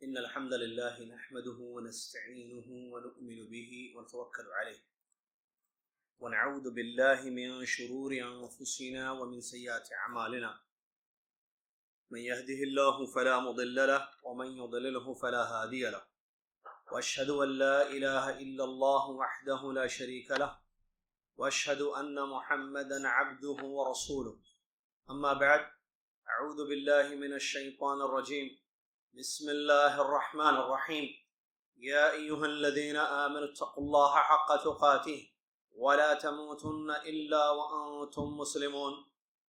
إن الحمد لله نحمده ونستعينه ونؤمن به ونتوكل عليه ونعوذ بالله من شرور أنفسنا ومن سيئات أعمالنا من يهده الله فلا مضل له ومن يضلله فلا هادي له وأشهد أن لا إله إلا الله وحده لا شريك له وأشهد أن محمدا عبده ورسوله أما بعد أعوذ بالله من الشيطان الرجيم بسم الله الرحمن الرحيم يا أيها الذين آمنوا اتقوا الله حق تقاته ولا تموتن إلا وأنتم مسلمون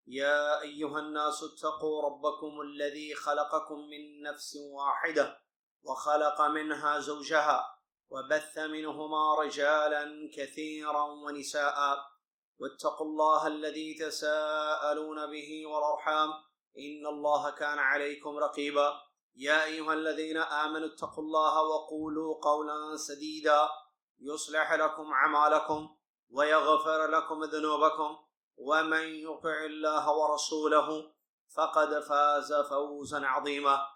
يا أيها الناس اتقوا ربكم الذي خلقكم من نفس واحدة وخلق منها زوجها وبث منهما رجالا كثيرا ونساء واتقوا الله الذي تساءلون به والأرحام إن الله كان عليكم رقيبا يا أيها الذين آمنوا اتقوا الله وقولوا قولا سديدا يصلح لكم أعمالكم ويغفر لكم ذنوبكم ومن يطع الله ورسوله فقد فاز فوزا عظيما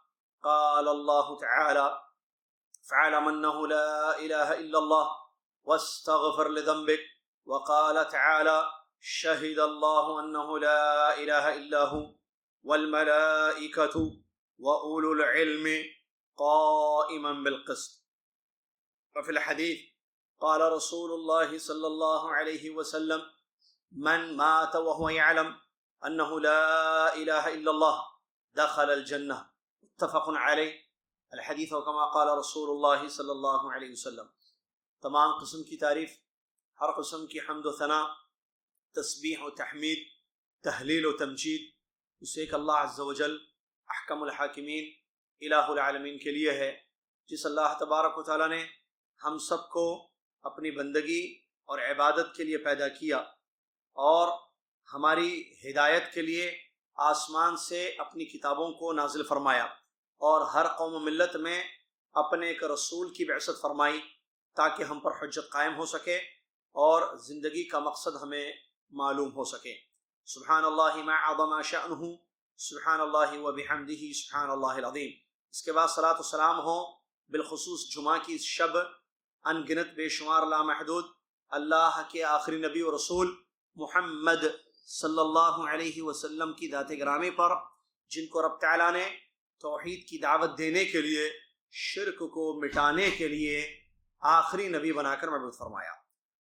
قال الله تعالى فاعلم أنه لا إله إلا الله واستغفر لذنبك وقال تعالى شهد الله أنه لا إله إلا هو والملائكة وأولو العلم قائما بالقسط وفي الحديث قال رسول الله صلى الله عليه وسلم من مات وهو يعلم أنه لا إله إلا الله دخل الجنة متفق عليه الحديث وكما قال رسول الله صلى الله عليه وسلم. تمام قسم کی تعریف، ہر قسم کی حمد و ثنا، تسبیح و تحمید، تحلیل و تمجید اس ایک اللہ عز و جل احکم الحاکمین الہ العالمین کے لیے ہے، جس اللہ تبارک و تعالیٰ نے ہم سب کو اپنی بندگی اور عبادت کے لیے پیدا کیا اور ہماری ہدایت کے لیے آسمان سے اپنی کتابوں کو نازل فرمایا اور ہر قوم و ملت میں اپنے ایک رسول کی بعثت فرمائی تاکہ ہم پر حجت قائم ہو سکے اور زندگی کا مقصد ہمیں معلوم ہو سکے۔ سبحان اللہ ما عظم شأنہ، سبحان اللہ و بحمدہ سبحان اللہ العظیم۔ اس کے بعد صلاۃ و سلام ہو بالخصوص جمعہ کی اس شب ان گنت بے شمار لامحدود اللہ کے آخری نبی و رسول محمد صلی اللہ علیہ وسلم کی ذات گرامی پر، جن کو رب تعالیٰ نے توحید کی دعوت دینے کے لیے، شرک کو مٹانے کے لیے آخری نبی بنا کر مبعوث فرمایا۔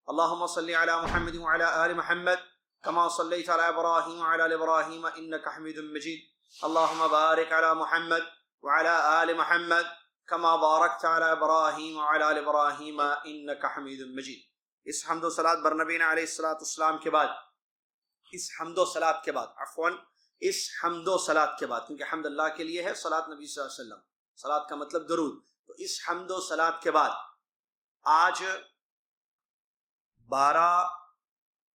اللہم صلی علی محمد وعلی آل محمد کما صلیت علی ابراہیم وعلی آل ابراہیم انک حمید مجید۔ اللہم بارک علی محمد وعلی آل محمد کما بارکت علی ابراہیم وعلی آل ابراہیم انک حمید مجید۔ اس حمد و صلاۃ بر نبینا علیہ الصلوۃ والسلام کے بعد، اس حمد و صلاۃ کے بعد، اس حمد و صلاۃ کے بعد، کیونکہ حمد اللہ کے لیے ہے، صلاۃ نبی صلی اللہ علیہ وسلم، صلاۃ کا مطلب درود، تو اس حمد و صلاۃ کے بعد آج 12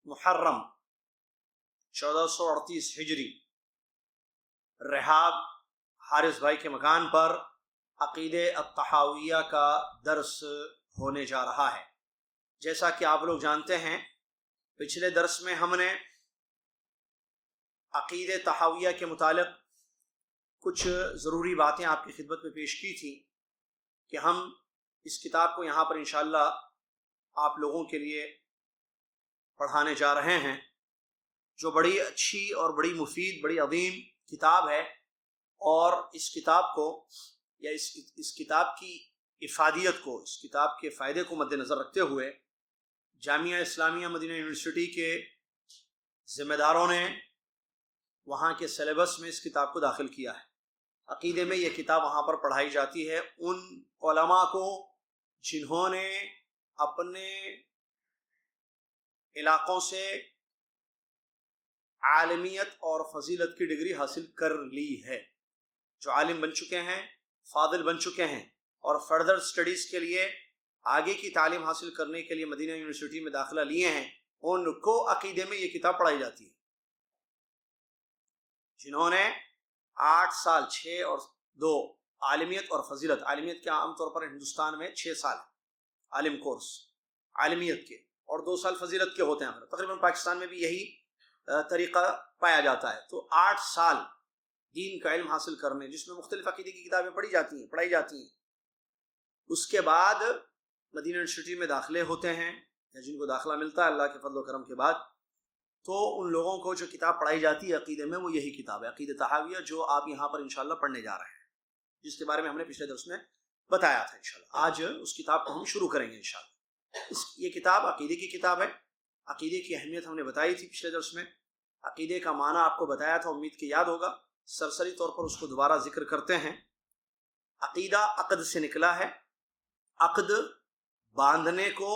محرم 1438 ہجری رحاب حارث بھائی کے مکان پر عقیدہ الطحاویہ کا درس ہونے جا رہا ہے۔ جیسا کہ آپ لوگ جانتے ہیں، پچھلے درس میں ہم نے عقیدہ طحاویہ کے متعلق کچھ ضروری باتیں آپ کی خدمت میں پیش کی تھی کہ ہم اس کتاب کو یہاں پر انشاءاللہ آپ لوگوں کے لیے پڑھانے جا رہے ہیں، جو بڑی اچھی اور بڑی مفید، بڑی عظیم کتاب ہے، اور اس کتاب کو یا اس کتاب کی افادیت کو، اس کتاب کے فائدے کو مد نظر رکھتے ہوئے جامعہ اسلامیہ مدینہ یونیورسٹی کے ذمہ داروں نے وہاں کے سلیبس میں اس کتاب کو داخل کیا ہے۔ عقیدے میں یہ کتاب وہاں پر پڑھائی جاتی ہے ان علماء کو جنہوں نے اپنے علاقوں سے عالمیت اور فضیلت کی ڈگری حاصل کر لی ہے، جو عالم بن چکے ہیں، فاضل بن چکے ہیں اور فردر سٹڈیز کے لیے، آگے کی تعلیم حاصل کرنے کے لیے مدینہ یونیورسٹی میں داخلہ لیے ہیں، ان کو عقیدے میں یہ کتاب پڑھائی جاتی ہے۔ جنہوں نے 8 سال 6 اور 2 عالمیت اور فضیلت، عالمیت کے عام طور پر ہندوستان میں 6 سال عالم کورس عالمیت کے اور 2 سال فضیلت کے ہوتے ہیں، تقریباً پاکستان میں بھی یہی طریقہ پایا جاتا ہے۔ تو 8 سال دین کا علم حاصل کرنے، جس میں مختلف عقیدے کی کتابیں پڑھائی جاتی ہیں. اس کے بعد مدینہ یونیورسٹی میں داخلے ہوتے ہیں، یا جن کو داخلہ ملتا ہے اللہ کے فضل و کرم کے بعد، تو ان لوگوں کو جو کتاب پڑھائی جاتی ہے عقیدے میں، وہ یہی کتاب ہے عقیدہ طحاویہ، جو آپ یہاں پر انشاءاللہ پڑھنے جا رہے ہیں، جس کے بارے میں ہم نے پچھلے درس میں بتایا تھا. انشاءاللہ آج اس کتاب کو ہم شروع کریں گے انشاءاللہ. یہ کتاب عقیدے کی کتاب ہے. عقیدے کی اہمیت ہم نے بتائی تھی پچھلے درس میں. عقیدے کا معنی آپ کو بتایا تھا، امید کہ یاد ہوگا. سرسری طور پر اس کو دوبارہ ذکر کرتے ہیں. عقیدہ عقد سے نکلا ہے. عقد باندھنے کو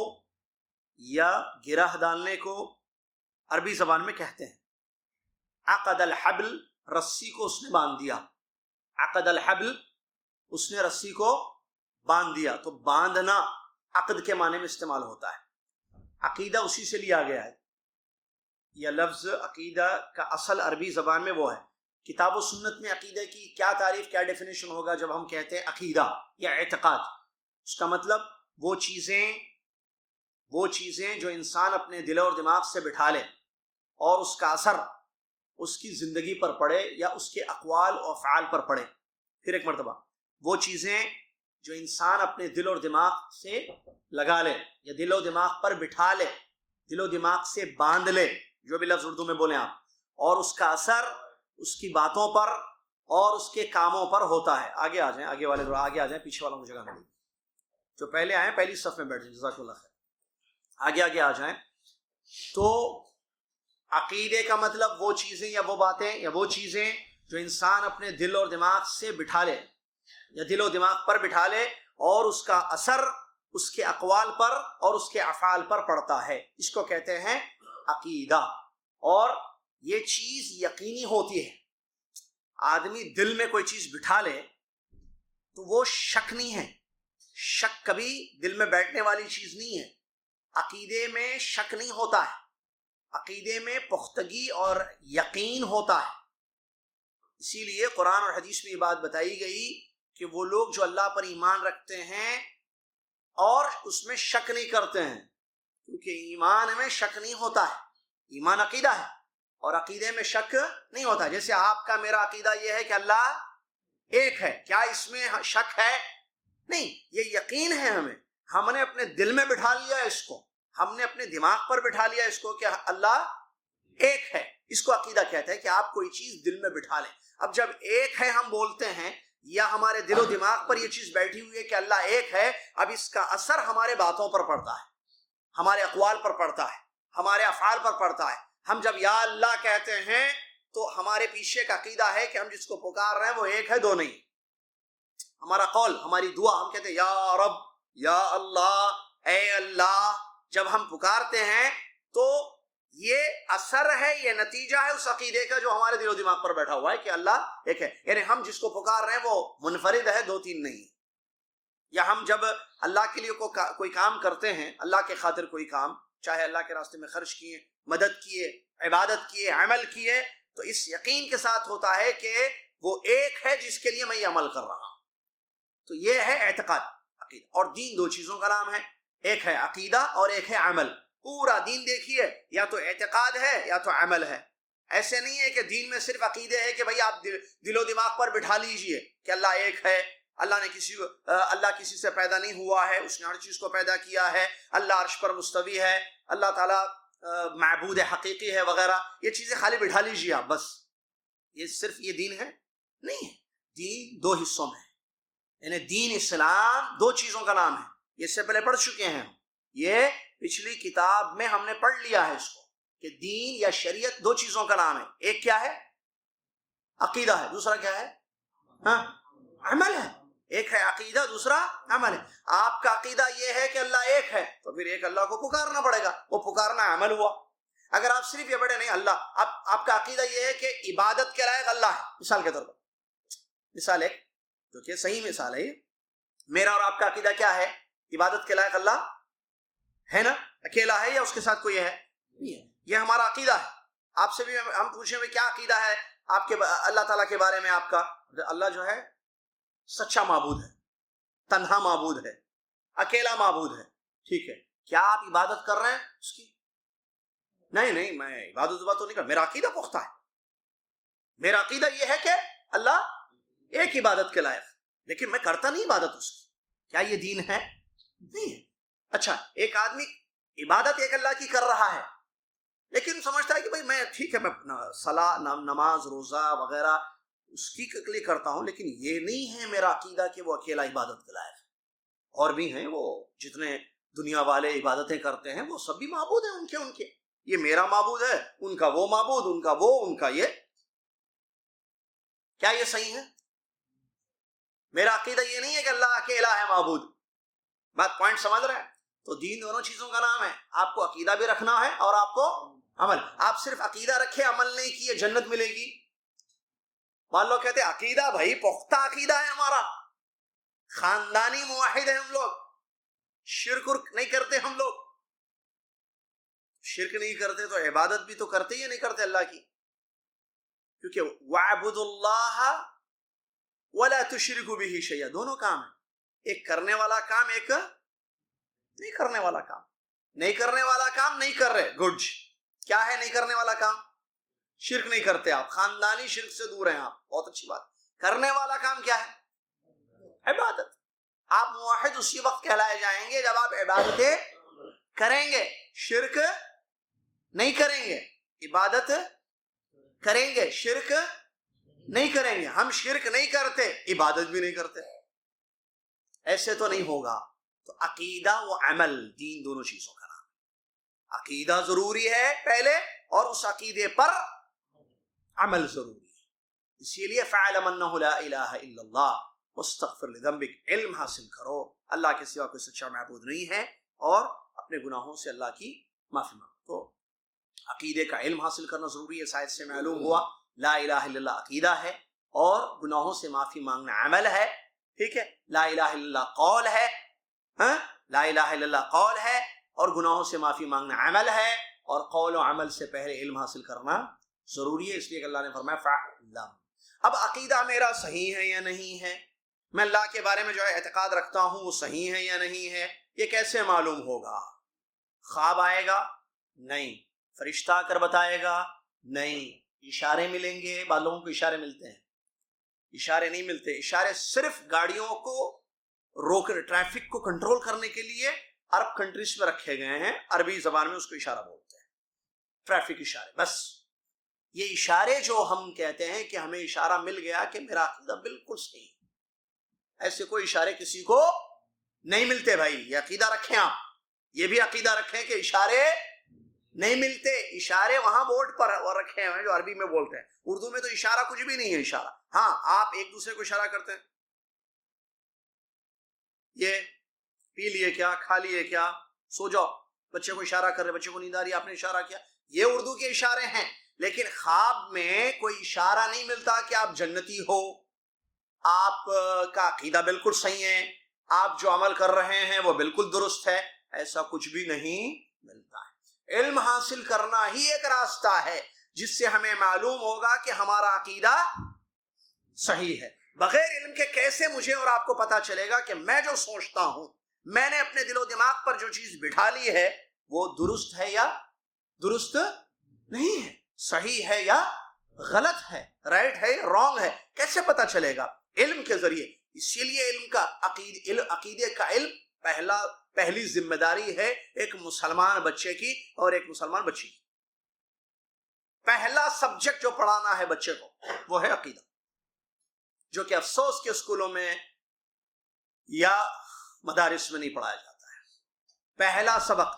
یا گرہ ڈالنے کو عربی زبان میں کہتے ہیں. عقد الحبل، رسی کو اس نے باندھ دیا. عقد الحبل، اس نے رسی کو باندھ دیا. تو باندھنا عقد کے معنی میں استعمال ہوتا ہے. عقیدہ اسی سے لیا گیا ہے. یہ لفظ عقیدہ کا اصل عربی زبان میں وہ ہے. کتاب و سنت میں عقیدہ کی کیا تعریف، کیا ڈیفینیشن ہوگا جب ہم کہتے ہیں عقیدہ یا اعتقاد؟ اس کا مطلب وہ چیزیں جو انسان اپنے دل اور دماغ سے بٹھا لے اور اس کا اثر اس کی زندگی پر پڑے یا اس کے اقوال و افعال پر پڑے. پھر ایک مرتبہ، وہ چیزیں جو انسان اپنے دل اور دماغ سے لگا لے یا دل و دماغ پر بٹھا لے، دل و دماغ سے باندھ لے، جو بھی لفظ اردو میں بولیں آپ، اور اس کا اثر اس کی باتوں پر اور اس کے کاموں پر ہوتا ہے. آگے آ جائیں، آگے آ جائیں، پیچھے والوں کو جگہ ملے. جو پہلے آئیں پہلی صف میں بیٹھ جائیں، جزاک اللہ خیر. آگے آ جائیں. تو عقیدے کا مطلب وہ چیزیں یا وہ باتیں یا وہ چیزیں جو انسان اپنے دل اور دماغ سے بٹھا لے یا دل و دماغ پر بٹھا لے اور اس کا اثر اس کے اقوال پر اور اس کے افعال پر پڑتا ہے. اس کو کہتے ہیں عقیدہ. اور یہ چیز یقینی ہوتی ہے. آدمی دل میں کوئی چیز بٹھا لے تو وہ شک نہیں ہے. شک کبھی دل میں بیٹھنے والی چیز نہیں ہے. عقیدے میں شک نہیں ہوتا ہے. عقیدے میں پختگی اور یقین ہوتا ہے. اسی لیے قرآن اور حدیث میں یہ بات بتائی گئی کہ وہ لوگ جو اللہ پر ایمان رکھتے ہیں اور اس میں شک نہیں کرتے ہیں، کیونکہ ایمان میں شک نہیں ہوتا ہے. ایمان عقیدہ ہے اور عقیدے میں شک نہیں ہوتا. جیسے آپ کا میرا عقیدہ یہ ہے کہ اللہ ایک ہے، کیا اس میں شک ہے؟ نہیں، یہ یقین ہے. ہم نے اپنے دل میں بٹھا لیا اس کو، ہم نے اپنے دماغ پر بٹھا لیا اس کو کہ اللہ ایک ہے. اس کو عقیدہ کہتے ہیں کہ آپ کوئی چیز دل میں بٹھا لیں. اب جب ایک ہے ہم بولتے ہیں یا ہمارے دل و دماغ پر یہ چیز بیٹھی ہوئی ہے کہ اللہ ایک ہے، اب اس کا اثر ہمارے باتوں پر پڑتا ہے، ہمارے اقوال پر پڑتا ہے، ہمارے افعال پر پڑتا ہے. ہم جب یا اللہ کہتے ہیں تو ہمارے پیچھے کا عقیدہ ہے کہ ہم جس کو پکار رہے ہیں وہ ایک ہے، دو نہیں. ہمارا قول، ہماری دعا، ہم کہتے ہیں یا رب، یا اللہ، اے اللہ. جب ہم پکارتے ہیں تو یہ اثر ہے، یہ نتیجہ ہے اس عقیدے کا جو ہمارے دل و دماغ پر بیٹھا ہوا ہے کہ اللہ ایک ہے. یعنی ہم جس کو پکار رہے ہیں وہ منفرد ہے، دو تین نہیں. یا ہم جب اللہ کے لیے کوئی کام کرتے ہیں، اللہ کے خاطر کوئی کام، چاہے اللہ کے راستے میں خرچ کیے، مدد کیے، عبادت کیے، عمل کیے، تو اس یقین کے ساتھ ہوتا ہے کہ وہ ایک ہے جس کے لیے میں یہ عمل کر رہا ہوں. تو یہ ہے اعتقاد، عقیدہ. اور دین دو چیزوں کا نام ہے، ایک ہے عقیدہ اور ایک ہے عمل. پورا دین دیکھیے یا تو اعتقاد ہے یا تو عمل ہے. ایسے نہیں ہے کہ دین میں صرف عقیدے ہے کہ بھئی آپ دل و دماغ پر بٹھا لیجئے کہ اللہ ایک ہے، اللہ کسی سے پیدا نہیں ہوا ہے، اس نے ہر چیز کو پیدا کیا ہے، اللہ عرش پر مستوی ہے، اللہ تعالیٰ معبود حقیقی ہے وغیرہ. یہ چیزیں خالی بٹھا لیجئے آپ بس. یہ صرف یہ دین ہے؟ نہیں ہے. دین دو حصوں میں ہے. یعنی دین اسلام دو چیزوں کا نام ہے. یہ اس سے پہلے پڑھ چکے ہیں ہم. یہ پچھلی کتاب میں ہم نے پڑھ لیا ہے اس کو کہ دین یا شریعت دو چیزوں کا نام ہے. ایک کیا ہے؟ عقیدہ ہے. دوسرا کیا ہے؟ عمل ہے. ایک ہے عقیدہ، دوسرا عمل ہے. آپ کا عقیدہ یہ ہے کہ اللہ ایک ہے تو پھر ایک اللہ کو پکارنا پڑے گا. وہ پکارنا عمل ہوا. اگر آپ صرف یہ بڑے نہیں اللہ، آپ کا عقیدہ یہ ہے کہ عبادت کے لائق اللہ ہے. مثال کے طور پر، مثال ایک جو کہ صحیح مثال ہے، میرا اور آپ کا عقیدہ کیا ہے؟ عبادت کے لائق اللہ ہے نا، اکیلا ہے یا اس کے ساتھ کوئی ہے؟ نہیں ہے. یہ ہمارا عقیدہ ہے. آپ سے بھی ہم پوچھیں گے کیا عقیدہ ہے آپ کے اللہ تعالیٰ کے بارے میں؟ آپ کا اللہ جو ہے سچا معبود ہے، تنہا معبود ہے، اکیلا معبود ہے. ٹھیک ہے، کیا آپ عبادت کر رہے ہیں اس کی؟ نہیں، میں عبادت تو نہیں کر. میرا عقیدہ پختہ ہے. میرا عقیدہ یہ ہے کہ اللہ ایک عبادت کے لائق، لیکن میں کرتا نہیں عبادت اس کی، کیا یہ دین ہے؟ نہیں ہے۔ اچھا، ایک آدمی عبادت ایک اللہ کی کر رہا ہے، لیکن سمجھتا ہے کہ بھائی میں ٹھیک ہے، میں صلاح، نماز، روزہ وغیرہ اس کی کے لیے کرتا ہوں، لیکن یہ نہیں ہے میرا عقیدہ کہ وہ اکیلا عبادت کے لائق ہے۔ اور بھی ہیں وہ جتنے دنیا والے عبادتیں کرتے ہیں، وہ سب بھی معبود ہیں ان کے، یہ میرا معبود ہے، ان کا وہ معبود، ان کا وہ، ان کا یہ۔ کیا یہ صحیح ہے؟ میرا عقیدہ یہ نہیں ہے کہ اللہ اکیلا ہے معبود۔ بات پوائنٹ سمجھ رہے ہیں؟ تو دین دونوں چیزوں کا نام ہے، آپ کو عقیدہ بھی رکھنا ہے اور آپ کو عمل۔ آپ صرف عقیدہ رکھے، عمل نہیں کیے، جنت ملے گی؟ مان لو کہتے ہیں عقیدہ، بھائی پختہ عقیدہ ہے ہمارا، خاندانی موحد ہیں ہم لوگ، شرک نہیں کرتے ہم لوگ۔ شرک نہیں کرتے تو عبادت بھی تو کرتے ہی نہیں کرتے اللہ کی، کیونکہ وَاعْبُدُوا اللَّهَ وَلَا تُشْرِكُوا بِهِ شَيْئًا، دونوں کام ہیں، ایک کرنے والا کام، ایک نہیں کرنے والا کام۔ نہیں کرنے والا کام نہیں کر رہے، گڈ۔ کیا ہے نہیں کرنے والا کام؟ شرک نہیں کرتے آپ، خاندانی شرک سے دور ہیں آپ، بہت اچھی بات۔ کرنے والا کام کیا ہے؟ عبادت۔ آپ موحد اسی وقت کہلائے جائیں گے جب آپ عبادتیں کریں گے، شرک نہیں کریں گے، عبادت کریں گے، شرک نہیں کریں گے۔ ہم شرک نہیں کرتے، عبادت بھی نہیں کرتے، ایسے تو نہیں ہوگا۔ تو عقیدہ و عمل، دین دونوں چیزوں کا نام۔ عقیدہ ضروری ہے پہلے، اور اس عقیدے پر عمل ضروری ہے۔ اسی لیے فَاعْلَمْ أَنَّهُ لَا إِلَهَ إِلَّا اللَّهُ وَاسْتَغْفِرْ لِذَنبِكَ، علم حاصل کرو اللہ کے سوا کوئی سچا معبود نہیں ہے، اور اپنے گناہوں سے اللہ کی معافی مانگو۔ تو عقیدے کا علم حاصل کرنا ضروری ہے، شاید سے معلوم ہوا لا الہ الا اللہ عقیدہ ہے، اور گناہوں سے معافی مانگنا عمل ہے، ٹھیک ہے؟ لا الہ الا اللہ قول ہے، ہاں، لا الہ الا اللہ قول ہے، اور گناہوں سے معافی مانگنا عمل ہے، اور قول و عمل سے پہلے علم حاصل کرنا ضروری ہے، اس لیے کہ اللہ نے فرمایا فَاعْلَمْ۔ اب عقیدہ میرا صحیح ہے یا نہیں ہے، میں اللہ کے بارے میں جو اعتقاد رکھتا ہوں وہ صحیح ہے یا نہیں ہے، یہ کیسے معلوم ہوگا؟ خواب آئے گا؟ نہیں۔ فرشتہ آ کر بتائے گا؟ نہیں۔ اشارے ملیں گے؟ بعض لوگوں کو اشارے ملتے ہیں، اشارے نہیں ملتے۔ اشارے صرف گاڑیوں کو روکنے، ٹریفک کو کنٹرول کرنے کے لیے عرب کنٹریز میں رکھے گئے ہیں، عربی زبان میں اس کو اشارہ بولتے ہیں، ٹریفک اشارے۔ بس یہ اشارے جو ہم کہتے ہیں کہ ہمیں اشارہ مل گیا کہ میرا عقیدہ بالکل صحیح ہے، ایسے کوئی اشارے کسی کو نہیں ملتے بھائی، یہ عقیدہ رکھیں آپ، یہ بھی عقیدہ رکھیں کہ اشارے نہیں ملتے۔ اشارے وہاں بورڈ پر رکھے ہیں جو عربی میں بولتے ہیں، اردو میں تو اشارہ کچھ بھی نہیں ہے۔ اشارہ، ہاں، آپ ایک دوسرے کو اشارہ کرتے ہیں، یہ پی لیے کیا، کھا لیے کیا، سو جاؤ، بچے کو اشارہ کر رہے، بچے کو نیند آ رہی ہے، آپ نے اشارہ کیا، یہ اردو کے اشارے ہیں۔ لیکن خواب میں کوئی اشارہ نہیں ملتا کہ آپ جنتی ہو، آپ کا عقیدہ بالکل صحیح ہے، آپ جو عمل کر رہے ہیں وہ بالکل درست ہے، ایسا کچھ بھی نہیں ملتا ہے۔ علم حاصل کرنا ہی ایک راستہ ہے جس سے ہمیں معلوم ہوگا کہ ہمارا عقیدہ صحیح ہے۔ بغیر علم کے کیسے مجھے اور آپ کو پتا چلے گا کہ میں جو سوچتا ہوں، میں نے اپنے دل و دماغ پر جو چیز بٹھا لی ہے وہ درست ہے یا درست نہیں ہے، صحیح ہے یا غلط ہے، رائٹ ہے یا رانگ ہے، کیسے پتا چلے گا؟ علم کے ذریعے۔ اسی لیے علم کا عقیدے کا علم پہلی ذمہ داری ہے ایک مسلمان بچے کی اور ایک مسلمان بچی کی۔ پہلا سبجیکٹ جو پڑھانا ہے بچے کو وہ ہے عقیدہ، جو کہ افسوس کے اسکولوں میں یا مدارس میں نہیں پڑھایا جاتا ہے۔ پہلا سبق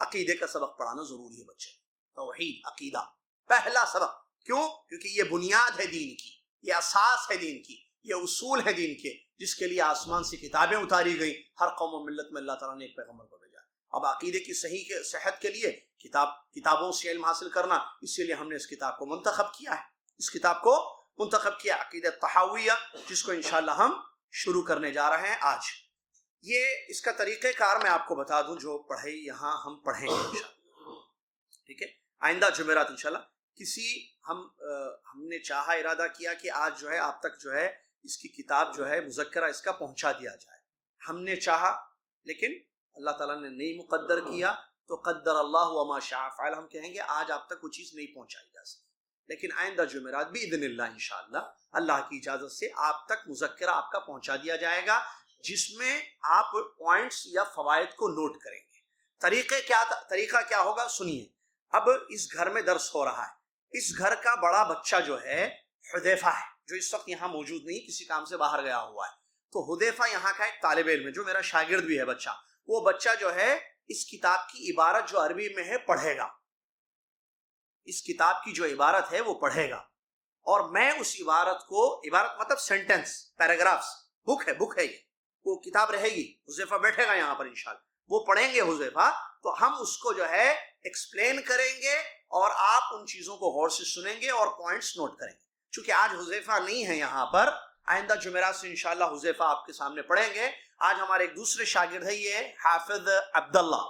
عقیدے کا سبق پڑھانا ضروری ہے بچے کو، توحید، عقیدہ، پہلا سبق۔ کیوں؟ کیونکہ یہ بنیاد ہے دین کی، یہ اساس ہے دین کی، یہ اصول ہے دین کے، جس کے لیے آسمان سے کتابیں اتاری گئی، ہر قوم و ملت میں اللہ تعالیٰ نے ایک پیغمبر کو بھیجا۔ اب عقیدے کی صحیح صحت کے لیے کتابوں سے علم حاصل کرنا، اسی لیے ہم نے اس کتاب کو منتخب کیا ہے، اس کتاب کو منتخب کیا، عقیدہ طحاویہ، جس کو انشاءاللہ ہم شروع کرنے جا رہے ہیں آج۔ یہ اس کا طریقہ کار میں آپ کو بتا دوں، جو پڑھے یہاں ہم پڑھیں گے انشاءاللہ، ٹھیک ہے؟ آئندہ جمعرات انشاءاللہ ہم نے چاہا، ارادہ کیا کہ آج جو ہے آپ تک جو ہے اس کی کتاب جو ہے مذکرہ اس کا پہنچا دیا جائے، ہم نے چاہا، لیکن اللہ تعالیٰ نے نہیں مقدر کیا، تو قدر اللہ وما شاء فعل، ہم کہیں گے آج آپ تک وہ چیز نہیں پہنچائی جا سکتی، لیکن آئندہ جمعرات باذن اللہ انشاءاللہ اللہ کی اجازت سے آپ تک مذکرہ آپ کا پہنچا دیا جائے گا، جس میں آپ پوائنٹس یا فوائد کو نوٹ کریں گے۔ طریقہ کیا ہوگا سنیے۔ اب اس گھر میں درس ہو رہا ہے، اس گھر کا بڑا بچہ جو ہے حذیفہ ہے، جو اس وقت یہاں موجود نہیں، کسی کام سے باہر گیا ہوا ہے۔ تو حذیفہ یہاں کا ایک طالب علم ہے جو میرا شاگرد بھی ہے بچہ، وہ بچہ جو ہے اس کتاب کی عبارت جو عربی میں ہے پڑھے گا، اس کتاب کی جو عبارت ہے وہ پڑھے گا، اور میں اس عبارت کو، عبارت مطلب سینٹنس، پیراگرافز، بک ہے یہ، وہ کتاب رہے گی، حذیفہ بیٹھے گا یہاں پر انشاءاللہ، وہ پڑھیں گے حذیفہ، تو ہم اس کو جو ہے ایکسپلین کریں گے اور آپ ان چیزوں کو غور سے سنیں گے اور پوائنٹس نوٹ کریں گے۔ چونکہ آج حذیفہ نہیں ہے یہاں پر، آئندہ جمعرات سے انشاءاللہ حذیفہ آپ کے سامنے پڑھیں گے۔ آج ہمارے ایک دوسرے شاگرد ہیں، یہ حافظ عبداللہ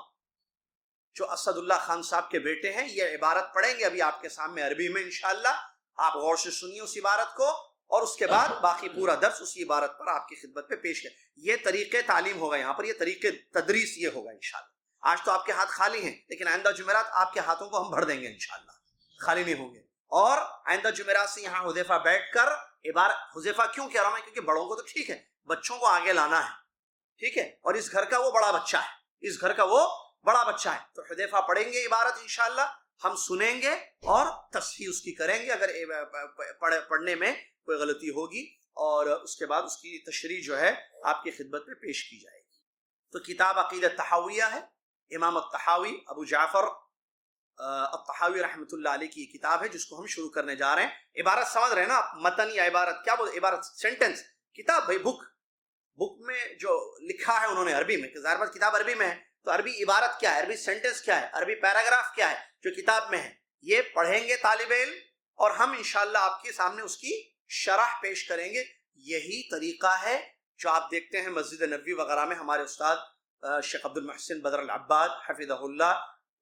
جو اسد اللہ خان صاحب کے بیٹے ہیں، یہ عبارت پڑھیں گے ابھی آپ کے سامنے عربی میں انشاءاللہ۔ آپ غور سے سنیے اس عبارت کو، اور اس کے بعد باقی پورا درس اسی عبارت پر آپ کی خدمت پہ پیش ہے۔ یہ طریقے تعلیم ہوگا یہاں پر، یہ طریقے تدریس یہ ہوگا انشاءاللہ۔ آج تو آپ کے ہاتھ خالی ہیں، لیکن آئندہ جمعرات آپ کے ہاتھوں کو ہم بھر دیں گے انشاءاللہ، خالی نہیں ہوں گے۔ اور آئندہ جمعرات سے یہاں حذیفہ بیٹھ کر عبارت، حذیفہ کیوں کہہ رہا ہوں میں؟ کیونکہ بڑوں کو تو ٹھیک ہے، بچوں کو آگے لانا ہے، ٹھیک ہے، اور اس گھر کا وہ بڑا بچہ ہے، اس گھر کا وہ بڑا بچہ ہے۔ تو حذیفہ پڑھیں گے عبارت انشاءاللہ، ہم سنیں گے اور تصحیح اس کی کریں گے اگر پڑھنے میں کوئی غلطی ہوگی، اور اس کے بعد اس کی تشریح جو ہے آپ کی خدمت میں پیش کی جائے گی۔ تو کتاب عقیدہ تحاویہ ہے، امام الطحاوی، ابو جعفر الطحاوی رحمۃ اللہ علیہ کی کتاب ہے، جس کو ہم شروع کرنے جا رہے ہیں۔ عبارت سمجھ رہے ہیں نا، متن یا عبارت کیا بولتے، عبارت سینٹنس، کتاب بھائی بک میں جو لکھا ہے انہوں نے عربی میں، کہ ظاہر بات کتاب عربی میں ہے تو عربی عبارت کیا ہے، عربی سینٹنس کیا ہے، عربی پیراگراف کیا ہے جو کتاب میں ہے، یہ پڑھیں گے طالب علم، اور ہم انشاءاللہ آپ کے سامنے اس کی شرح پیش کریں گے۔ یہی طریقہ ہے جو آپ دیکھتے ہیں مسجد نبوی وغیرہ میں ہمارے استاد شیخ عبد المحسن بدر العباد حفظہ اللہ،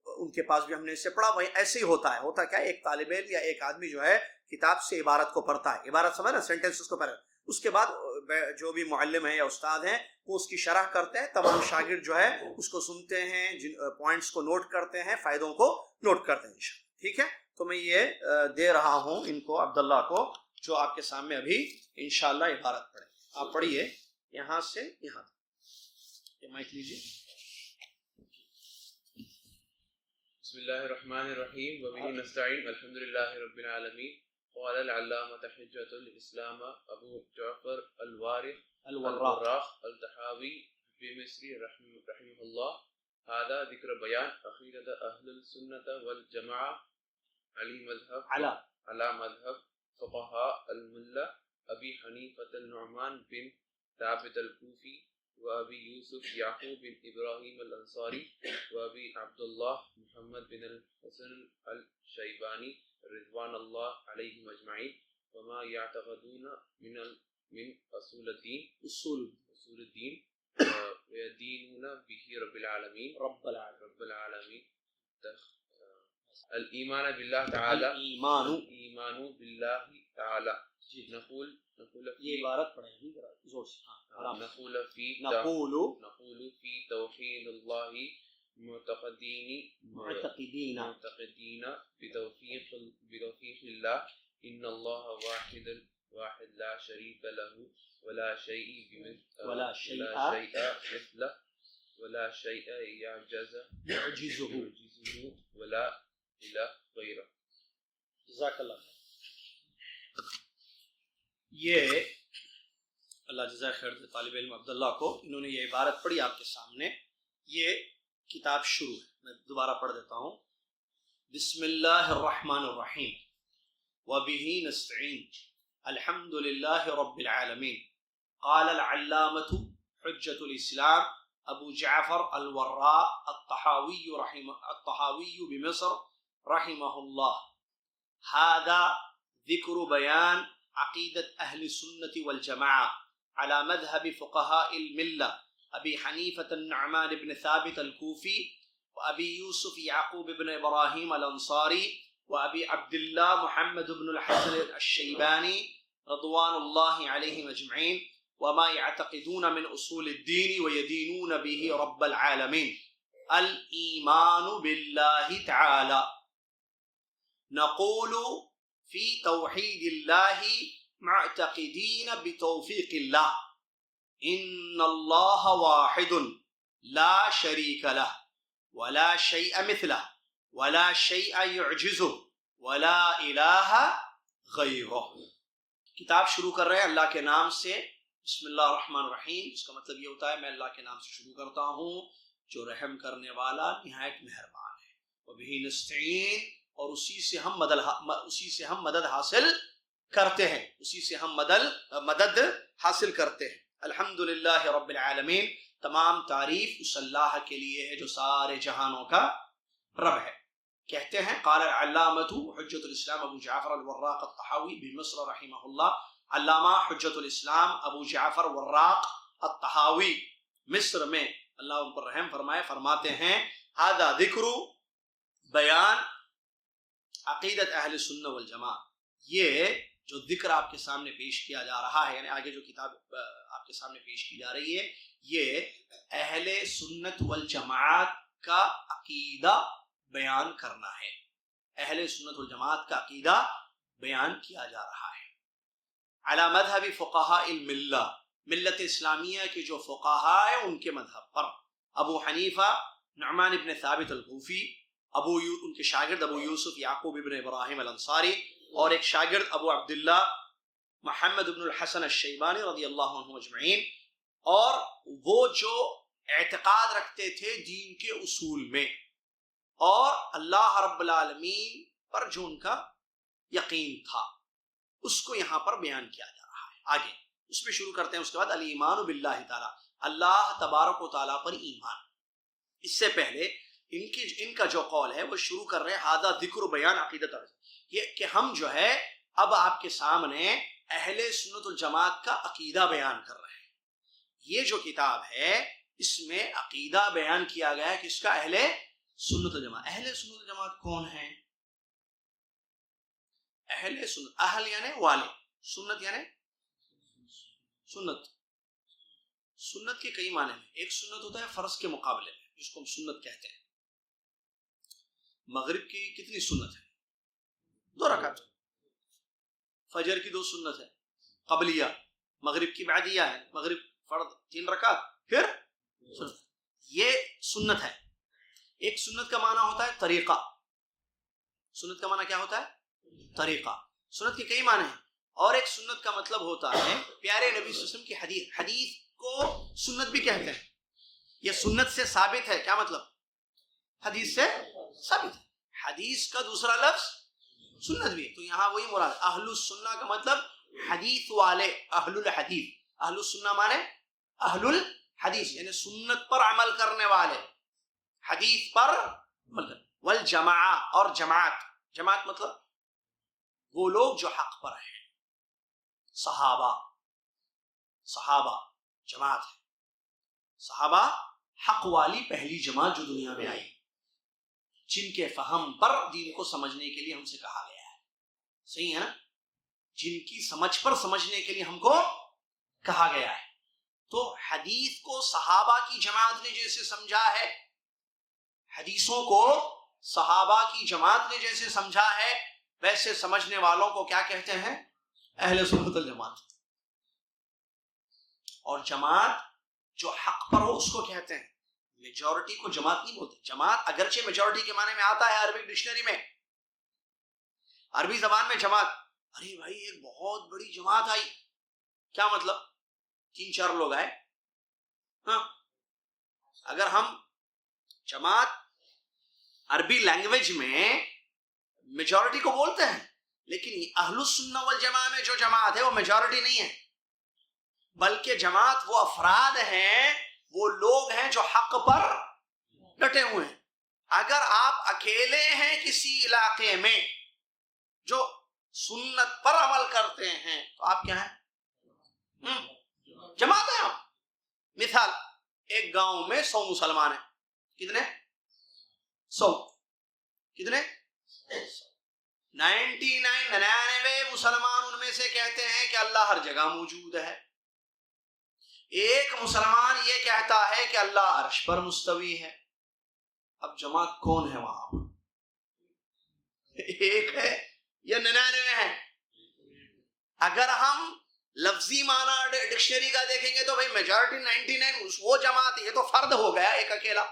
ان کے پاس بھی ہم نے اسے پڑھا، وہیں ایسے ہی ہوتا ہے۔ ہوتا کیا ہے، ایک طالب علم یا ایک آدمی جو ہے کتاب سے عبارت کو پڑھتا ہے، عبارت سمجھ نا، سینٹنس اس کو پڑھتا ہے، اس کے بعد جو بھی معلم ہیں یا استاد ہیں وہ اس کی شرح کرتے ہیں، تمام شاگرد جو ہے اس کو سنتے ہیں، جن پوائنٹس کو نوٹ کرتے ہیں، فائدوں کو نوٹ کرتے ہیں انشاءاللہ، ٹھیک ہے۔ تو میں یہ دے رہا ہوں ان کو، عبداللہ کو، جو آپ کے سامنے ابھی انشاءاللہ عبارت پڑھیں۔ آپ پڑھیے یہاں سے یہاں تک، یہ مائک لیجیے۔ بسم اللہ الرحمن الرحیم وبہ نستعین الحمد للہ رب العالمین۔ قال العلامة حجة الإسلام أبو جعفر الوراق الطحاوي بمصر رحمه الله. هذا ذكر بيان عقيدة أهل السنة والجماعة على مذهب فقهاء الملة أبي حنيفة النعمان بن ثابت الكوفي وأبي يوسف يعقوب بن إبراهيم الأنصاري وأبي عبد الله محمد بن الحسن الشيباني رضوان الله عليهم أجمعين، وما يعتقدون من أصول الدين ويدينون به رب العالمين الإيمان بالله تعالى الإيمان بالله تعالى نقول یہ عبارت پڑھیں زور سے، نقول في توحيد الله معتقدين بتوفيق الله إن الله واحد لا شريك له ولا شيء مثله ولا شيء يعجزه ولا إله غيره۔ جزاک اللہ خیر۔ یہ اللہ جزائے خیر دے طالب علم عبداللہ کو، انہوں نے یہ عبارت پڑھی آپ کے سامنے۔ یہ کتاب شروع ہے، میں دوبارہ پڑھ دیتا ہوں۔ بسم اللہ الرحمن الرحیم وبہ نستعین الحمد للہ رب العالمین۔ قال العلامة حجة الإسلام ابو جعفر الوراق الطحاوی بمصر رحمه الله. هذا ذكر بيان عقيدة أهل السنة والجماعة على مذهب فقهاء الملة أبي حنيفة النعمان بن ثابت الكوفي وأبي يوسف يعقوب بن إبراهيم الأنصاري وأبي عبد الله محمد بن الحسن الشيباني رضوان الله عليهم أجمعين، وما يعتقدون من أصول الدين ويدينون به رب العالمين. الإيمان بالله تعالى. نقول فی توحید اللہ معتقدین بتوفیق اللہ ان اللہ واحد لا شریک لہ ولا شیء مثلہ ولا شیء یعجزہ ولا الہ غیرہ. کتاب شروع کر رہے ہیں اللہ کے نام سے. بسم اللہ الرحمن الرحیم. اس کا مطلب یہ ہوتا ہے میں اللہ کے نام سے شروع کرتا ہوں جو رحم کرنے والا نہایت مہربان ہے. وبہ نستعین, اور اسی سے ہم مدد حاصل کرتے ہیں, اسی سے ہم مدد حاصل کرتے ہیں. الحمدللہ رب العالمین, تمام تعریف اس اللہ کے لیے ہے جو سارے جہانوں کا رب ہے. کہتے ہیں قال العلامۃ حجۃ الاسلام ابو جعفر الوراق الطحاوی بمصر رحمہ اللہ. علامہ حجۃ الاسلام ابو جعفر وراق الطحاوی مصر میں اللہ ان پر رحم فرمائے فرماتے ہیں ھذا ذکر بیان عقیدت اہل سنہ والجماعہ. یہ جو ذکر آپ کے سامنے پیش کیا جا رہا ہے, یعنی آگے جو کتاب آپ کے سامنے پیش کی جا رہی ہے, یہ اہل سنت والجماعت کا عقیدہ بیان کرنا ہے. اہل سنت والجماعت کا عقیدہ بیان کیا جا رہا ہے. علی مذہب فقہاء الملہ, ملت اسلامیہ کے جو فقہاء ہیں ان کے مذہب پر. ابو حنیفہ نعمان ابن ثابت الکوفی, ان کے شاگرد ابو یوسف یعقوب ابن ابراہیم الانصاری, اور ایک شاگرد ابو عبداللہ محمد ابن الحسن الشیبانی رضی اللہ عنہ اجمعین. اور وہ جو اعتقاد رکھتے تھے دین کے اصول میں اور اللہ رب العالمین پر جو ان کا یقین تھا, اس کو یہاں پر بیان کیا جا رہا ہے. آگے اس پہ شروع کرتے ہیں. اس کے بعد الایمان باللہ تعالی, اللہ تبارک و تعالیٰ پر ایمان. اس سے پہلے ان کا جو قول ہے وہ شروع کر رہے ہیں ھذا ذکر بیان عقیدت, یہ کہ ہم جو ہے اب آپ کے سامنے اہل سنت الجماعت کا عقیدہ بیان کر رہے ہیں. یہ جو کتاب ہے اس میں عقیدہ بیان کیا گیا ہے کس کا, اہل سنت الجماعت. اہل سنت الجماعت کون ہیں؟ اہل سنت, اہل یعنی والے, سنت یعنی سنت. سنت کے کئی معنی ہیں. ایک سنت ہوتا ہے فرض کے مقابلے میں جس کو ہم سنت کہتے ہیں. مغرب کی کتنی سنت ہے؟ 2 رکعت. فجر کی 2 سنت ہے قبلیہ, مغرب کی بعدیہ ہے, مغرب فرض 3 رکعت پھر سنت. یہ سنت ہے. ایک سنت کا معنی ہوتا ہے طریقہ. سنت کا معنی کیا ہوتا ہے؟ طریقہ. سنت کے کئی معنی ہیں. اور ایک سنت کا مطلب ہوتا ہے پیارے نبی صلی اللہ علیہ وسلم کی حدیث. حدیث کو سنت بھی کہتے ہیں. یہ سنت سے ثابت ہے. کیا مطلب؟ حدیث سے ثابت ہے. حدیث کا دوسرا لفظ سنت بھی ہے. تو یہاں وہی مراد, اہل السنہ کا مطلب حدیث والے, اہل الحدیث. اہل السنہ مانے اہل الحدیث یعنی سنت پر عمل کرنے والے, حدیث پر عمل کرنے. والجماعہ, اور جماعت. جماعت مطلب وہ لوگ جو حق پر ہیں. صحابہ جماعت ہے. صحابہ حق والی پہلی جماعت جو دنیا میں آئی, جن کے فہم پر دین کو سمجھنے کے لیے ہم سے کہا گیا ہے. صحیح ہے نا؟ جن کی سمجھ پر سمجھنے کے لیے ہم کو کہا گیا ہے. تو حدیث کو صحابہ کی جماعت نے جیسے سمجھا ہے, حدیثوں کو صحابہ کی جماعت نے جیسے سمجھا ہے, ویسے سمجھنے والوں کو کیا کہتے ہیں؟ اہل سنت الجماعت. اور جماعت جو حق پر ہو اس کو کہتے ہیں. میجورٹی کو جماعت نہیں بولتے. جماعت اگرچہ میجورٹی کے معنی میں آتا ہے عربی ڈکشنری میں, عربی زبان میں جماعت, ارے بھائی ایک بہت بڑی جماعت آئی, کیا مطلب؟ 3-4 لوگ آئے. ہاں, اگر ہم جماعت عربی لینگویج میں میجورٹی کو بولتے ہیں, لیکن اہل السنہ والجماعہ میں جو جماعت ہے وہ میجورٹی نہیں ہے, بلکہ جماعت وہ افراد ہیں, وہ لوگ ہیں جو حق پر ڈٹے ہوئے ہیں. اگر آپ اکیلے ہیں کسی علاقے میں جو سنت پر عمل کرتے ہیں تو آپ کیا ہیں؟ جماعت ہیں آپ. مثال, ایک گاؤں میں 100 مسلمان ہیں. کتنے؟ 100. کتنے؟ 99 مسلمان ان میں سے کہتے ہیں کہ اللہ ہر جگہ موجود ہے. ایک مسلمان یہ کہتا ہے کہ اللہ عرش پر مستوی ہے. اب جماعت کون ہے وہاں پر؟ ایک ہے یا 99 ہے؟ اگر ہم لفظی معنی ڈکشنری کا دیکھیں گے تو بھائی میجورٹی 99 وہ جماعت، یہ تو فرد ہو گیا ایک اکیلا.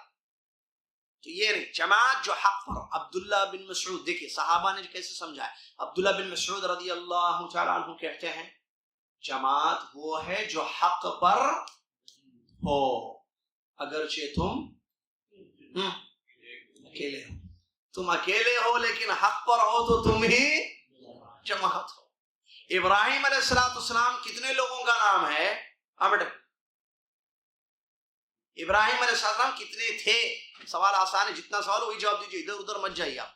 تو یہ نہیں، جماعت جو حق پر. عبداللہ بن مسعود، دیکھیے صحابہ نے کیسے سمجھا ہے. عبداللہ بن مسعود رضی اللہ تعالیٰ عنہ کہتے ہیں جماعت وہ ہے جو حق پر ہو، اگرچہ تم اکیلے ہو. تم اکیلے ہو لیکن حق پر ہو تو تم ہی جماعت ہو. ابراہیم علیہ السلام کتنے لوگوں کا نام ہے؟ ابراہیم علیہ السلام کتنے تھے؟ سوال آسان ہے، جتنا سوال وہی جواب دیجیے، ادھر ادھر مت جائیے آپ.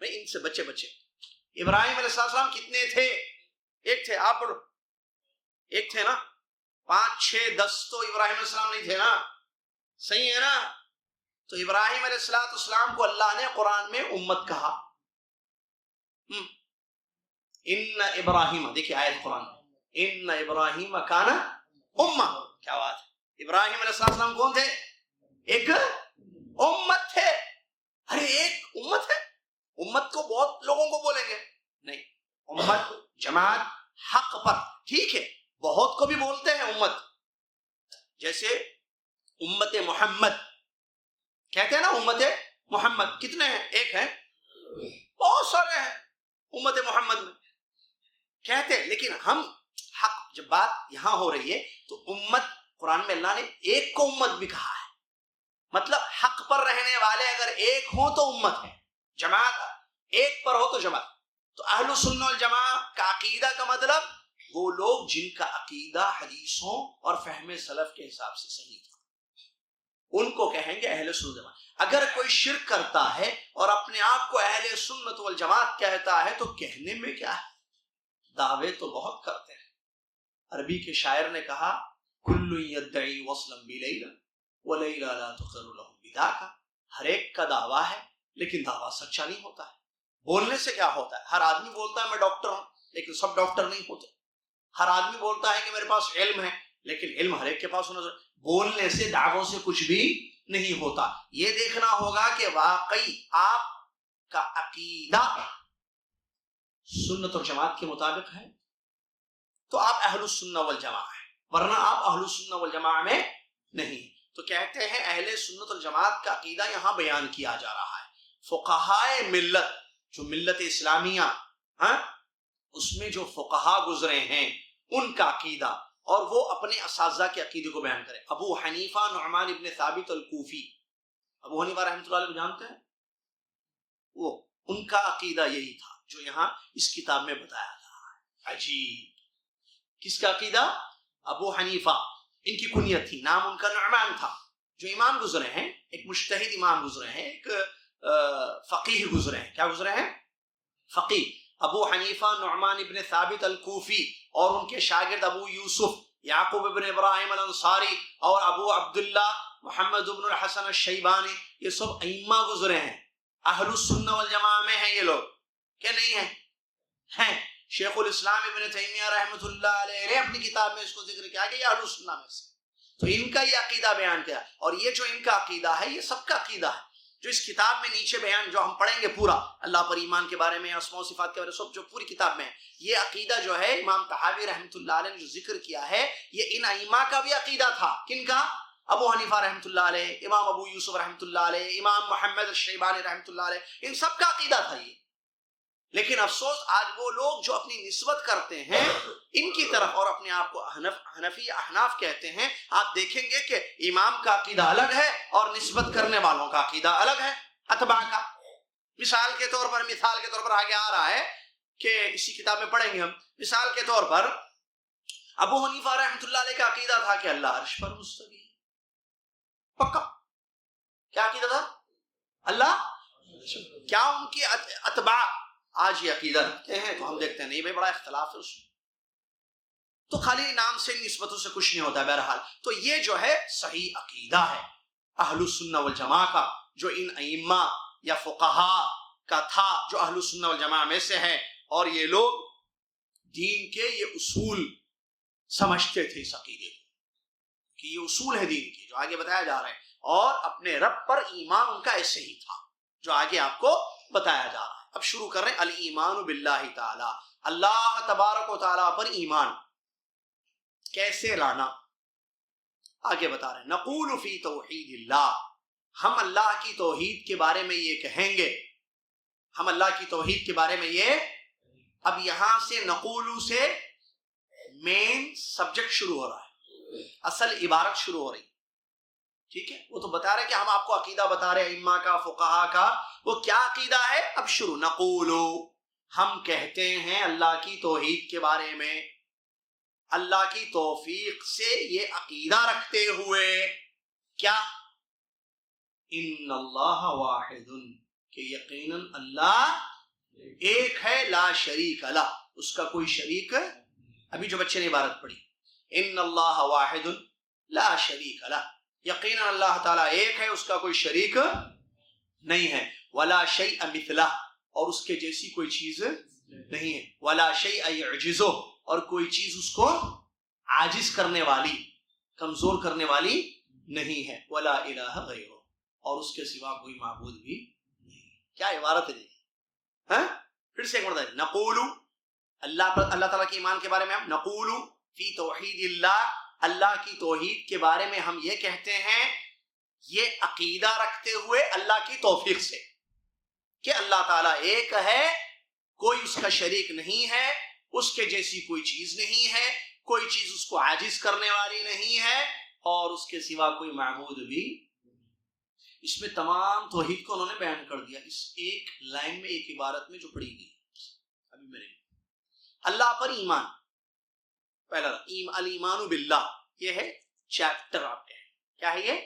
نہیں، ان سے بچے ابراہیم علیہ السلام کتنے تھے؟ ایک تھے. آپ پڑھو. ایک تھے نا. 5 6 10 تو ابراہیم علیہ السلام نہیں تھے نا. صحیح ہے نا؟ تو ابراہیم علیہ السلام کو اللہ نے قرآن میں امت کہا. ان ابراہیم، دیکھیے آیت قرآن میں، ان ابراہیم کان امہ. کیا بات ہے! ابراہیم علیہ السلام کون تھے؟ ایک امت تھے. ارے ایک امت ہے، امت کو بہت لوگوں کو بولیں گے؟ نہیں، امت جماعت حق پر. ٹھیک ہے، بہت کو بھی بولتے ہیں امت، جیسے امت محمد کہتے ہیں نا. امت محمد کتنے ہیں؟ ایک ہے؟ بہت سارے ہیں امت محمد میں کہتے ہیں. لیکن ہم حق، جب بات یہاں ہو رہی ہے تو امت، قرآن میں اللہ نے ایک کو امت بھی کہا ہے. مطلب حق پر رہنے والے اگر ایک ہوں تو امت ہے. جماعت ایک پر ہو تو جماعت. تو اہل سنت والجماعہ کا عقیدہ کا مطلب وہ لوگ جن کا عقیدہ حدیثوں اور فہم سلف کے حساب سے صحیح تھا، ان کو کہیں گے اہل سنت والجماعت. اگر کوئی شرک کرتا ہے اور اپنے آپ کو اہل سنت والجماعت کہتا ہے تو کہنے میں کیا ہے؟ دعوے تو بہت کرتے ہیں. عربی کے شاعر نے کہا کل یدعی وصلا بلیلا ولیلا لا تقر له بذاک. ہر ایک کا دعویٰ ہے لیکن دعویٰ سچا نہیں ہوتا ہے. بولنے سے کیا ہوتا ہے؟ ہر آدمی بولتا ہے میں ڈاکٹر ہوں، لیکن سب ڈاکٹر نہیں ہوتے. ہر آدمی بولتا ہے کہ میرے پاس علم ہے، لیکن علم ہر ایک کے پاس ہونا ضروری. بولنے سے، دعووں سے کچھ بھی نہیں ہوتا. یہ دیکھنا ہوگا کہ واقعی آپ کا عقیدہ سنت اور جماعت کے مطابق ہے تو آپ اہل السنہ والجماعہ ہیں، ورنہ آپ اہل السنہ والجماعہ میں نہیں. تو کہتے ہیں اہل سنت والجماعت کا عقیدہ یہاں بیان کیا جا رہا ہے. فقہائے ملت، جو ملت اسلامیہ اس میں جو فقہا گزرے ہیں ان کا عقیدہ، اور وہ اپنے اساتذہ کے عقیدے کو بیان کریں. ابو حنیفہ نعمان ابن ثابت الکوفی، ابو حنیفہ رحمۃ اللہ علیہ جانتے ہیں؟ وہ ان کا عقیدہ یہی تھا جو یہاں اس کتاب میں بتایا جا رہا ہے. عجیب! کس کا عقیدہ؟ ابو حنیفہ. ان کی کنیت تھی، نام ان کا نعمان تھا. جو امام گزرے ہیں، ایک مجتہد امام گزرے ہیں، ایک فقیہ گزرے ہیں. کیا گزرے ہیں؟ فقیہ. ابو حنیفہ نعمان ابن ثابت الکوفی اور ان کے شاگرد ابو یوسف یعقوب ابن ابراہیم الانصاری اور ابو عبداللہ محمد ابن الحسن الشیبانی، یہ سب ائمہ گزرے ہیں. اہل السنہ والجماعہ میں ہیں یہ لوگ کہ نہیں ہیں؟ ہیں. شیخ الاسلام ابن تیمیہ رحمۃ اللہ علیہ نے اپنی کتاب میں اس کو ذکر کیا کہ یہ اہل السنہ میں سے. تو ان کا یہ عقیدہ بیان کیا، اور یہ جو ان کا عقیدہ ہے یہ سب کا عقیدہ ہے جو اس کتاب میں نیچے بیان، جو ہم پڑھیں گے پورا اللہ پر ایمان کے بارے میں، اسماء و صفات کے بارے میں، سب جو پوری کتاب میں ہے. یہ عقیدہ جو ہے امام طحاوی رحمۃ اللہ علیہ نے جو ذکر کیا ہے یہ ان ائمہ کا بھی عقیدہ تھا. کن کا؟ ابو حنیفہ رحمۃ اللہ علیہ، امام ابو یوسف رحمۃ اللہ علیہ، امام محمد الشیبانی رحمۃ اللہ علیہ، ان سب کا عقیدہ تھا یہ. لیکن افسوس آج وہ لوگ جو اپنی نسبت کرتے ہیں ان کی طرف اور اپنے آپ کو حنفی احناف کہتے ہیں، آپ دیکھیں گے کہ امام کا عقیدہ الگ ہے اور نسبت کرنے والوں کا عقیدہ الگ ہے، اتباع کا. مثال کے طور پر آگے آ رہا ہے کہ اسی کتاب میں پڑھیں گے ہم. مثال کے طور پر ابو حنیفہ رحمۃ اللہ علیہ کا عقیدہ تھا کہ اللہ عرش پر مستوی ہے. پکا. کیا عقیدہ تھا؟ اللہ. کیا ان کی اتباع آج یہ عقیدہ رکھتے ہیں؟ تو ہم دیکھتے ہیں نہیں بھائی، بڑا اختلاف ہے اس میں. تو خالی نام سے نسبتوں سے کچھ نہیں ہوتا. بہرحال تو یہ جو ہے صحیح عقیدہ ہے اہل السنہ والجماعہ کا، جو ان ائمہ یا فقہا کا تھا جو اہل السنہ والجماعہ میں سے ہے. اور یہ لوگ دین کے یہ اصول سمجھتے تھے اس عقیدے کو کہ یہ اصول ہے دین کے جو آگے بتایا جا رہا ہے، اور اپنے رب پر ایمان ان کا ایسے ہی تھا جو آگے آپ کو بتایا جا رہا ہے. اب شروع کر رہے ہیں الایمان باللہ تعالی، اللہ تبارک و تعالیٰ پر ایمان کیسے لانا، آگے بتا رہے ہیں نقول فی توحید اللہ، ہم اللہ کی توحید کے بارے میں یہ کہیں گے، ہم اللہ کی توحید کے بارے میں یہ، اب یہاں سے نقولو سے مین سبجیکٹ شروع ہو رہا ہے، اصل عبارت شروع ہو رہی، ٹھیک ہے، وہ تو بتا رہے کہ ہم آپ کو عقیدہ بتا رہے ہیں ائمہ کا فقہا کا، وہ کیا عقیدہ ہے، اب شروع نقولو، ہم کہتے ہیں اللہ کی توحید کے بارے میں، اللہ کی توفیق سے یہ عقیدہ رکھتے ہوئے کیا، ان اللہ واحد، کہ یقیناً اللہ ایک ہے، لا شریک لہ، اس کا کوئی شریک، ابھی جو بچے نے عبارت پڑھی، ان اللہ واحد لا شریک لہ، یقیناً اللہ تعالیٰ ایک ہے، اس کا کوئی شریک نہیں ہے، ولا شیء مثلہ، اور اس کے جیسی کوئی چیز نہیں ہے، ولا شیء یعجزہ، اور کوئی چیز اس کو عاجز کرنے والی، کمزور کرنے والی نہیں ہے، ولا الہ غیرہ، اور اس کے سوا کوئی معبود بھی نہیں۔ کیا عبارت ہے، ہاں پھر سے ایک مرتبہ نقول، اللہ تعالیٰ کے ایمان کے بارے میں ہم نقول فی توحید اللہ، اللہ کی توحید کے بارے میں ہم یہ کہتے ہیں، یہ عقیدہ رکھتے ہوئے اللہ کی توفیق سے کہ اللہ تعالیٰ ایک ہے، کوئی اس کا شریک نہیں ہے، اس کے جیسی کوئی چیز نہیں ہے، کوئی چیز اس کو عاجز کرنے والی نہیں ہے، اور اس کے سوا کوئی معبود بھی۔ اس میں تمام توحید کو انہوں نے بیان کر دیا اس ایک لائن میں، ایک عبارت میں جو پڑھی گئی ابھی میں نے۔ اللہ پر ایمان، پہلا الایمان باللہ، یہ ہے چیپٹر، آپ کہیں کیا ہے یہ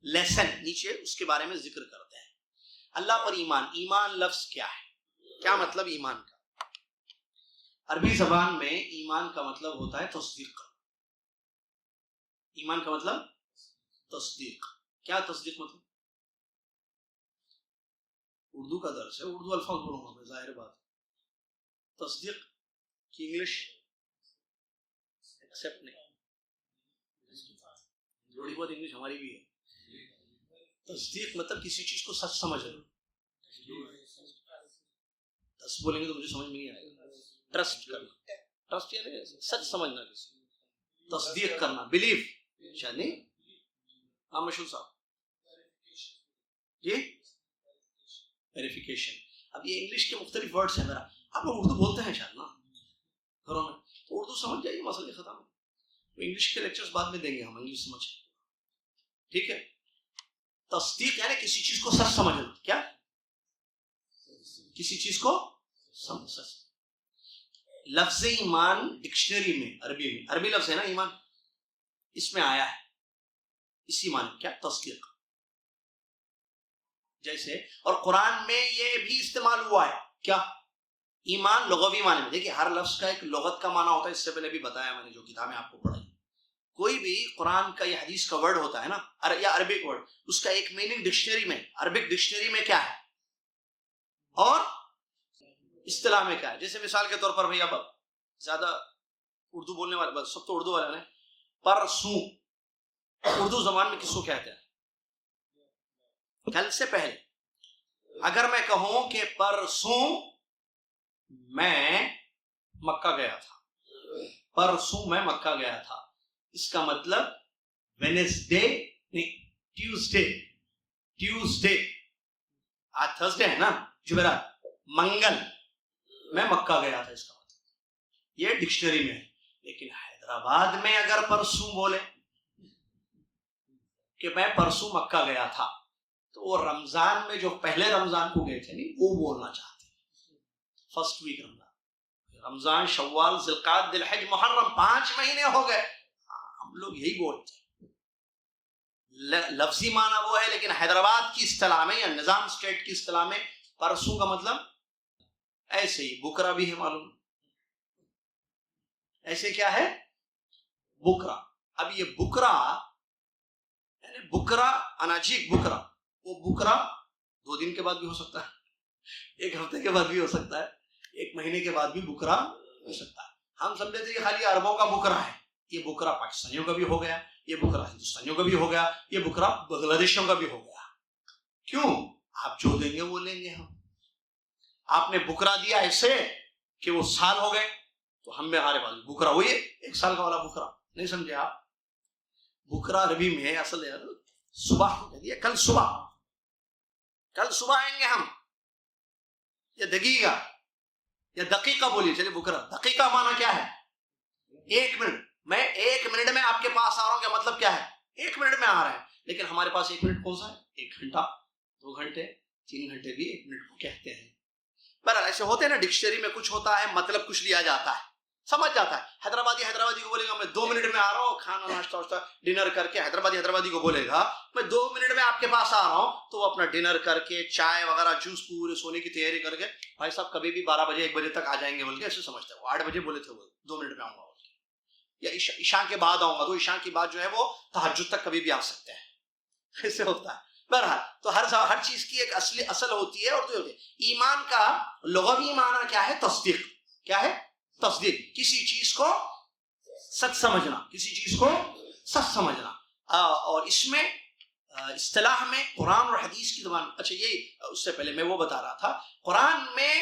لیسن، نیچے اس کے بارے میں ذکر کرتے ہیں۔ اللہ پر ایمان، ایمان لفظ کیا ہے، کیا مطلب ایمان کا؟ عربی زبان میں ایمان کا مطلب ہوتا ہے تصدیق، ایمان کا مطلب تصدیق۔ کیا تصدیق مطلب؟ اردو کا درس ہے، اردو الفاظ بولوں گا میں، ظاہر بات، تصدیق کی انگلش ایکسپٹ نہیں، تھوڑی بہت انگلش ہماری بھی ہے۔ تصدیق مطلب کسی چیز کو سچ سمجھنا، دس بولیں گے تو مجھے سمجھ میں نہیں آئے گا۔ ٹرسٹ کرنا، ٹرسٹ یعنی سچ سمجھنا، کسی تصدیق کرنا، بلیف، شاید نہیں، ہاں مشہور صاحب جی، ویریفیکیشن۔ اب یہ انگلش کے مختلف ورڈز ہیں، ذرا آپ لوگ اردو بولتے ہیں شاید نا گھروں میں، تو اردو سمجھ جائیے، مسئلہ ختم ہے۔ انگلش کے لیکچرز بعد میں دیں گے ہم، انگلش سمجھ، ٹھیک ہے۔ تصدیق یعنی کسی چیز کو سچ سمجھنا، کیا، کسی چیز کو سچ۔ لفظ ایمان ڈکشنری میں، عربی میں، عربی لفظ ہے نا ایمان، اس میں آیا ہے، اسی معنی کیا، تصدیق جیسے، اور قرآن میں یہ بھی استعمال ہوا ہے، کیا، ایمان لغوی معنی میں۔ دیکھیں ہر لفظ کا ایک لغت کا معنی ہوتا ہے، اس سے پہلے بھی بتایا میں نے جو کتابیں آپ کو پڑھائی، کوئی بھی قرآن کا یا حدیث کا ورڈ ہوتا ہے نا، یا عربک ورڈ، اس کا ایک میننگ ڈکشنری میں، عربک ڈکشنری میں کیا ہے اور اصطلاح میں کیا ہے۔ جیسے مثال کے طور پر بھئی اب زیادہ اردو بولنے والے، سب تو اردو والے ہیں، پرسوں اردو زبان میں کس کو کہتے ہیں؟ کل سے پہلے۔ اگر میں کہوں کہ پرسوں میں مکہ گیا تھا، پرسوں میں مکہ گیا تھا، اس کا مطلب وینسڈے نہیں، ٹیوزڈے، آج تھرسڈے ہے نا، جمعرات، منگل میں مکہ گیا تھا، اس کا مطلب یہ ڈکشنری میں ہے۔ لیکن حیدرآباد میں اگر پرسوں بولے کہ میں پرسوں مکہ گیا تھا، تو وہ رمضان میں جو پہلے رمضان کو گئے تھے نہیں، وہ بولنا چاہتے ہیں، فرسٹ ویک رمضان، شوال، ذوالقعدہ، ذی الحجہ، محرم، 5 مہینے ہو گئے، ہم لوگ یہی بولتے ہیں۔ لفظی معنی وہ ہے، لیکن حیدرآباد کی اصطلاح میں یا نظام اسٹیٹ کی اصطلاح میں پرسوں کا مطلب ایسے ہی بکرا بھی ہے، معلوم ایسے کیا ہے، بکرا۔ اب یہ بکرا یعنی بکرا، اناجیک بکرا، وہ بکرا 2 دن کے بعد بھی ہو سکتا ہے، 1 ہفتے کے بعد بھی ہو سکتا ہے، 1 مہینے کے بعد بھی بکرا ہو سکتا ہے۔ ہم سمجھتے تھے کہ خالی عربوں کا بکرا ہے، یہ بکرا پاکستانیوں کا بھی ہو گیا، یہ بکرا ہندوستانیوں کا بھی ہو گیا، یہ بکرا بنگلہ دیشیوں کا بھی ہو گیا۔ کیوں؟ آپ جو دیں گے وہ لیں گے ہم۔ آپ نے بکرا دیا ایسے کہ وہ سال ہو گئے، تو ہم میں ہمارے پاس بکرا ہوئی 1 سال کا والا بکرا، نہیں سمجھے آپ؟ بکرا عربی میں اصل صبح کل صبح آئیں گے ہم، یا دقیقہ یا دقیقہ بولیے، چلیے بکرا دقیقہ معنی کیا ہے؟ 1 منٹ، میں 1 منٹ میں آپ کے پاس آ رہا ہوں، کیا مطلب کیا ہے؟ 1 منٹ میں آ رہے ہیں، لیکن ہمارے پاس 1 منٹ کون سا ہے؟ 1 گھنٹہ، 2 گھنٹے، 3 گھنٹے بھی 1 منٹ کو کہتے ہیں۔ بہرحال ایسے ہوتے ہیں نا، ڈکشنری میں کچھ ہوتا ہے مطلب کچھ لیا جاتا ہے، سمجھ جاتا ہے۔ حیدرآبادی کو بولے گا میں 2 منٹ میں آ رہا ہوں، کھانا ناشتہ واشتہ ڈنر کر کے حیدرآبادی کو بولے گا میں 2 منٹ میں آپ کے پاس آ رہا ہوں، تو وہ اپنا ڈنر کر کے چائے وغیرہ جوس پورے سونے کی تیاری کر کے بھائی صاحب کبھی بھی 12 بجے 1 بجے تک آ جائیں گے بول کے ایسے سمجھتا ہے۔ وہ 8 بجے بولے تھے وہ 2 منٹ میں آؤں گا، یا عشاء کے بعد آؤں گا، تو عشاء کی بات جو ہے وہ تہجد تک کبھی بھی آ سکتے ہیں، ایسے ہوتا ہے۔ بہرحال تو ہر چیز کی ایک اصل ہوتی ہے، اور تو ہوتی ہے۔ ایمان کا لغوی معنی کیا ہے؟ تصدیق۔ کیا ہے؟ تصدیق، کسی چیز کو سچ سمجھنا، کسی چیز کو سچ سمجھنا۔ اور اس میں اصطلاح میں قرآن اور حدیث کی زبان، اچھا یہ اس سے پہلے میں وہ بتا رہا تھا، قرآن میں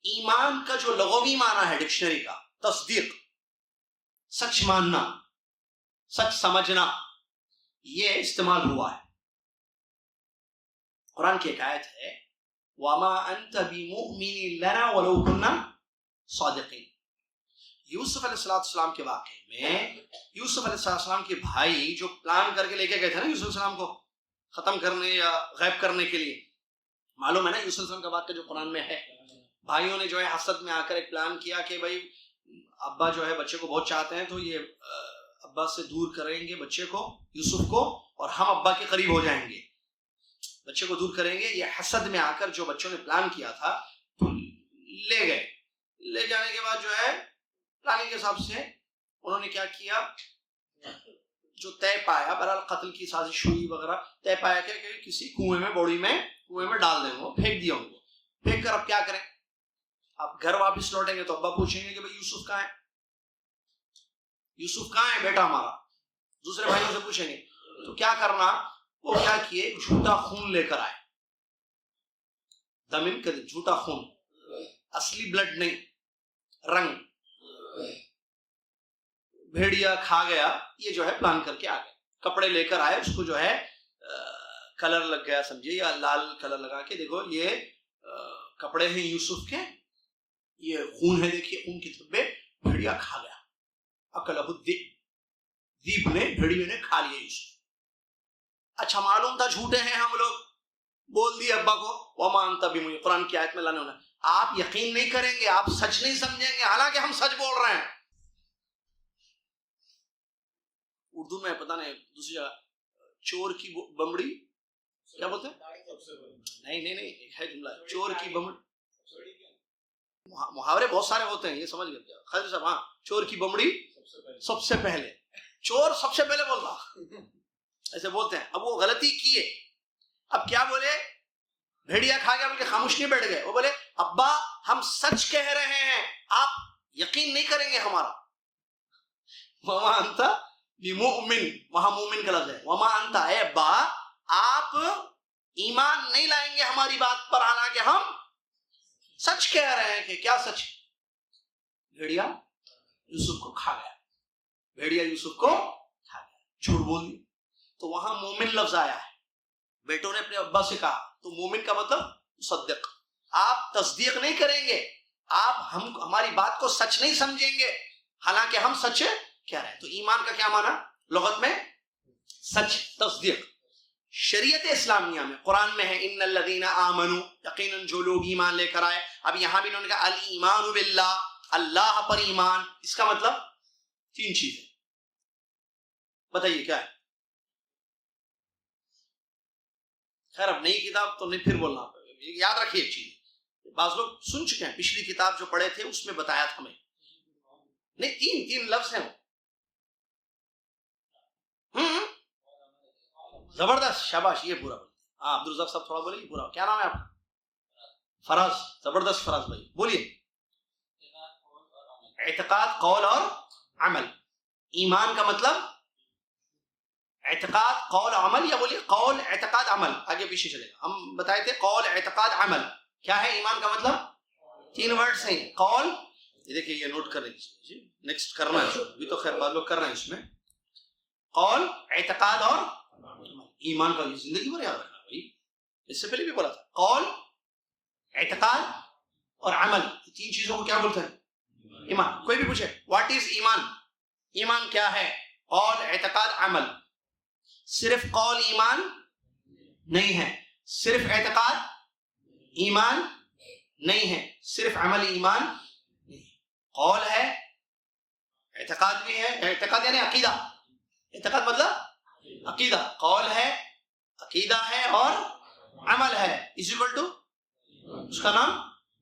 ایمان کا جو لغوی معنی ہے ڈکشنری کا، تصدیق، سچ ماننا، سچ سمجھنا، یہ استعمال ہوا ہے۔ قرآن کی ایک آیت ہے وَمَا أَنْتَ بِمُؤْمِنٍ لَنَا وَلَوْ كُنَّا صَادِقِينَ۔ یوسف علیہ السلام کے واقعے میں یوسف علیہ السلام کے بھائی جو پلان کر کے لے کے گئے تھے نا یوسف علیہ السلام کو ختم کرنے یا غائب کرنے کے لیے، معلوم ہے نا یوسف علیہ السلام کا واقعہ جو قرآن میں ہے، بھائیوں نے جو ہے حسد میں آ کر ایک پلان کیا کہ بھائی ابا جو ہے بچے کو بہت چاہتے ہیں، تو یہ ابا سے دور کریں گے بچے کو، یوسف کو، اور ہم ابا کے قریب ہو جائیں گے، بچے کو دور کریں گے۔ یہ حسد میں آ کر جو بچوں نے پلان کیا تھا تو لے گئے، لے جانے کے بعد جو ہے پلاننگ کے حساب سے انہوں نے کیا کیا، جو طے پایا، بہرحال قتل کی سازش ہوئی وغیرہ، طے پایا کہ کسی کنویں میں، بوڑی میں، کنویں میں ڈال دیں گے، پھینک دیا ان کو۔ پھینک کر اب کیا کریں؟ اب گھر واپس لوٹیں گے تو ابا پوچھیں گے کہ بھائی یوسف کہاں ہے، یوسف کہاں ہے بیٹا ہمارا، دوسرے بھائیوں سے پوچھیں گے۔ تو کیا کرنا، وہ کیا کیے، جھوٹا خون لے کر آئے، دمن کے جھوٹا خون، اصلی بلڈ نہیں، رنگ، بھیڑیا کھا گیا، یہ جو ہے پلان کر کے آ گئے، کپڑے لے کر آئے، اس کو جو ہے کلر لگ گیا سمجھے، یا لال کلر لگا کے دیکھو یہ کپڑے ہیں یوسف کے، یہ خون ہے، دیکھیے خون کی دھبے، بھیڑیا کھا گیا، اکلہ الذئب نے، بھیڑیے نے کھا لیا یوسف۔ اچھا معلوم تھا جھوٹے ہیں ہم لوگ، بول دیے ابا کو، وما انت بمؤمن، قرآن کی آیت میں لانے ہونا، آپ یقین نہیں کریں گے، آپ سچ نہیں سمجھیں گے، حالانکہ ہم سچ بول رہے ہیں۔ اردو میں پتہ نہیں دوسری جگہ چور کی بمڑی کیا بولتے ہیں؟ نہیں ایک ہے جملہ، چور کی بمڑی، محاورے بہت سارے ہوتے ہیں، یہ سمجھ گئے خیر صاحب، ہاں، چور کی بمڑی سب سے پہلے، چور سب سے پہلے بولتا، ایسے بولتے ہیں۔ اب وہ غلطی کیے، اب کیا بولے، بھیڑیا کھا گیا بول کے خاموش نہیں بیٹھ گئے، وہ بولے ابا ہم سچ کہہ رہے ہیں، آپ یقین نہیں کریں گے ہمارا۔ وما انت بمؤمن، وہاں مومن کا لفظ ہے، وما انت، اے ابا آپ ایمان نہیں لائیں گے ہماری بات پر، حالانکہ ہم سچ کہہ رہے ہیں۔ کہ کیا سچ؟ بھیڑیا یوسف کو کھا گیا، بھیڑیا یوسف کو کھا گیا، جھوٹ بول دی۔ تو وہاں مومن لفظ آیا ہے، بیٹوں نے اپنے ابا سے کہا، تو مومن کا مطلب مصدق، آپ تصدیق نہیں کریں گے، آپ ہماری بات کو سچ نہیں سمجھیں گے، حالانکہ ہم سچ کہہ رہے ہیں۔ تو ایمان کا کیا معنی لغت میں؟ سچ، تصدیق۔ شریعت اسلامیہ میں قرآن میں ہے ان الذین آمنوا، یقیناً جو لوگ ایمان لے کر آئے۔ اب یہاں بھی انہوں نے کہا الایمان باللہ، اللہ پر ایمان، اس کا مطلب 3 چیزیں، بتائیے کیا ہے؟ خیر اب نئی کتاب تو نہیں پھر بولنا، یاد رکھیے ایک چیز، بعض لوگ سن چکے ہیں، پچھلی کتاب جو پڑھے تھے اس میں بتایا تھا ہمیں، نہیں 3 لفظ ہیں وہ۔ زبردست، شاباش، یہ پورا بولیے، ہاں عبد الرزاق صاحب تھوڑا بولیے، یہ پورا، کیا نام ہے آپ کا؟ فراز، زبردست فراز بھائی، بولیے۔ اعتقاد، قول اور عمل۔ ایمان کا مطلب اعتقاد، قول، عمل، یا بولیے قول، اعتقاد، عمل، آگے پیچھے چلے گا۔ ہم بتائے تھے قول، اعتقاد، عمل، کیا ہے ایمان کا مطلب؟ 3 ورڈ ہیں قول. یہ دیکھیے یہ نوٹ کر لیجیے، نیکسٹ کرنا ہے ابھی تو خیر بعض لوگ کر رہے ہیں اس میں. قول، اعتقاد اور ایمان کا زندگی بھر یاد رکھنا بھائی، اس سے پہلے بھی بولا تھا. قول، اعتقاد اور عمل، 3 چیزوں کو کیا بولتے ہیں؟ ایمان. کوئی بھی پوچھے واٹ از ایمان، ایمان کیا ہے؟ قول، اعتقاد، عمل. صرف قول ایمان نہیں ہے، صرف اعتقاد ایمان نہیں ہے، صرف عمل ایمان نہیں ہے. قول ہے، اعتقاد بھی ہے، اعتقاد یعنی عقیدہ، اعتقاد مطلب عقیدہ. قول ہے، عقیدہ ہے اور عمل ہے، از اکول ٹو اس کا نام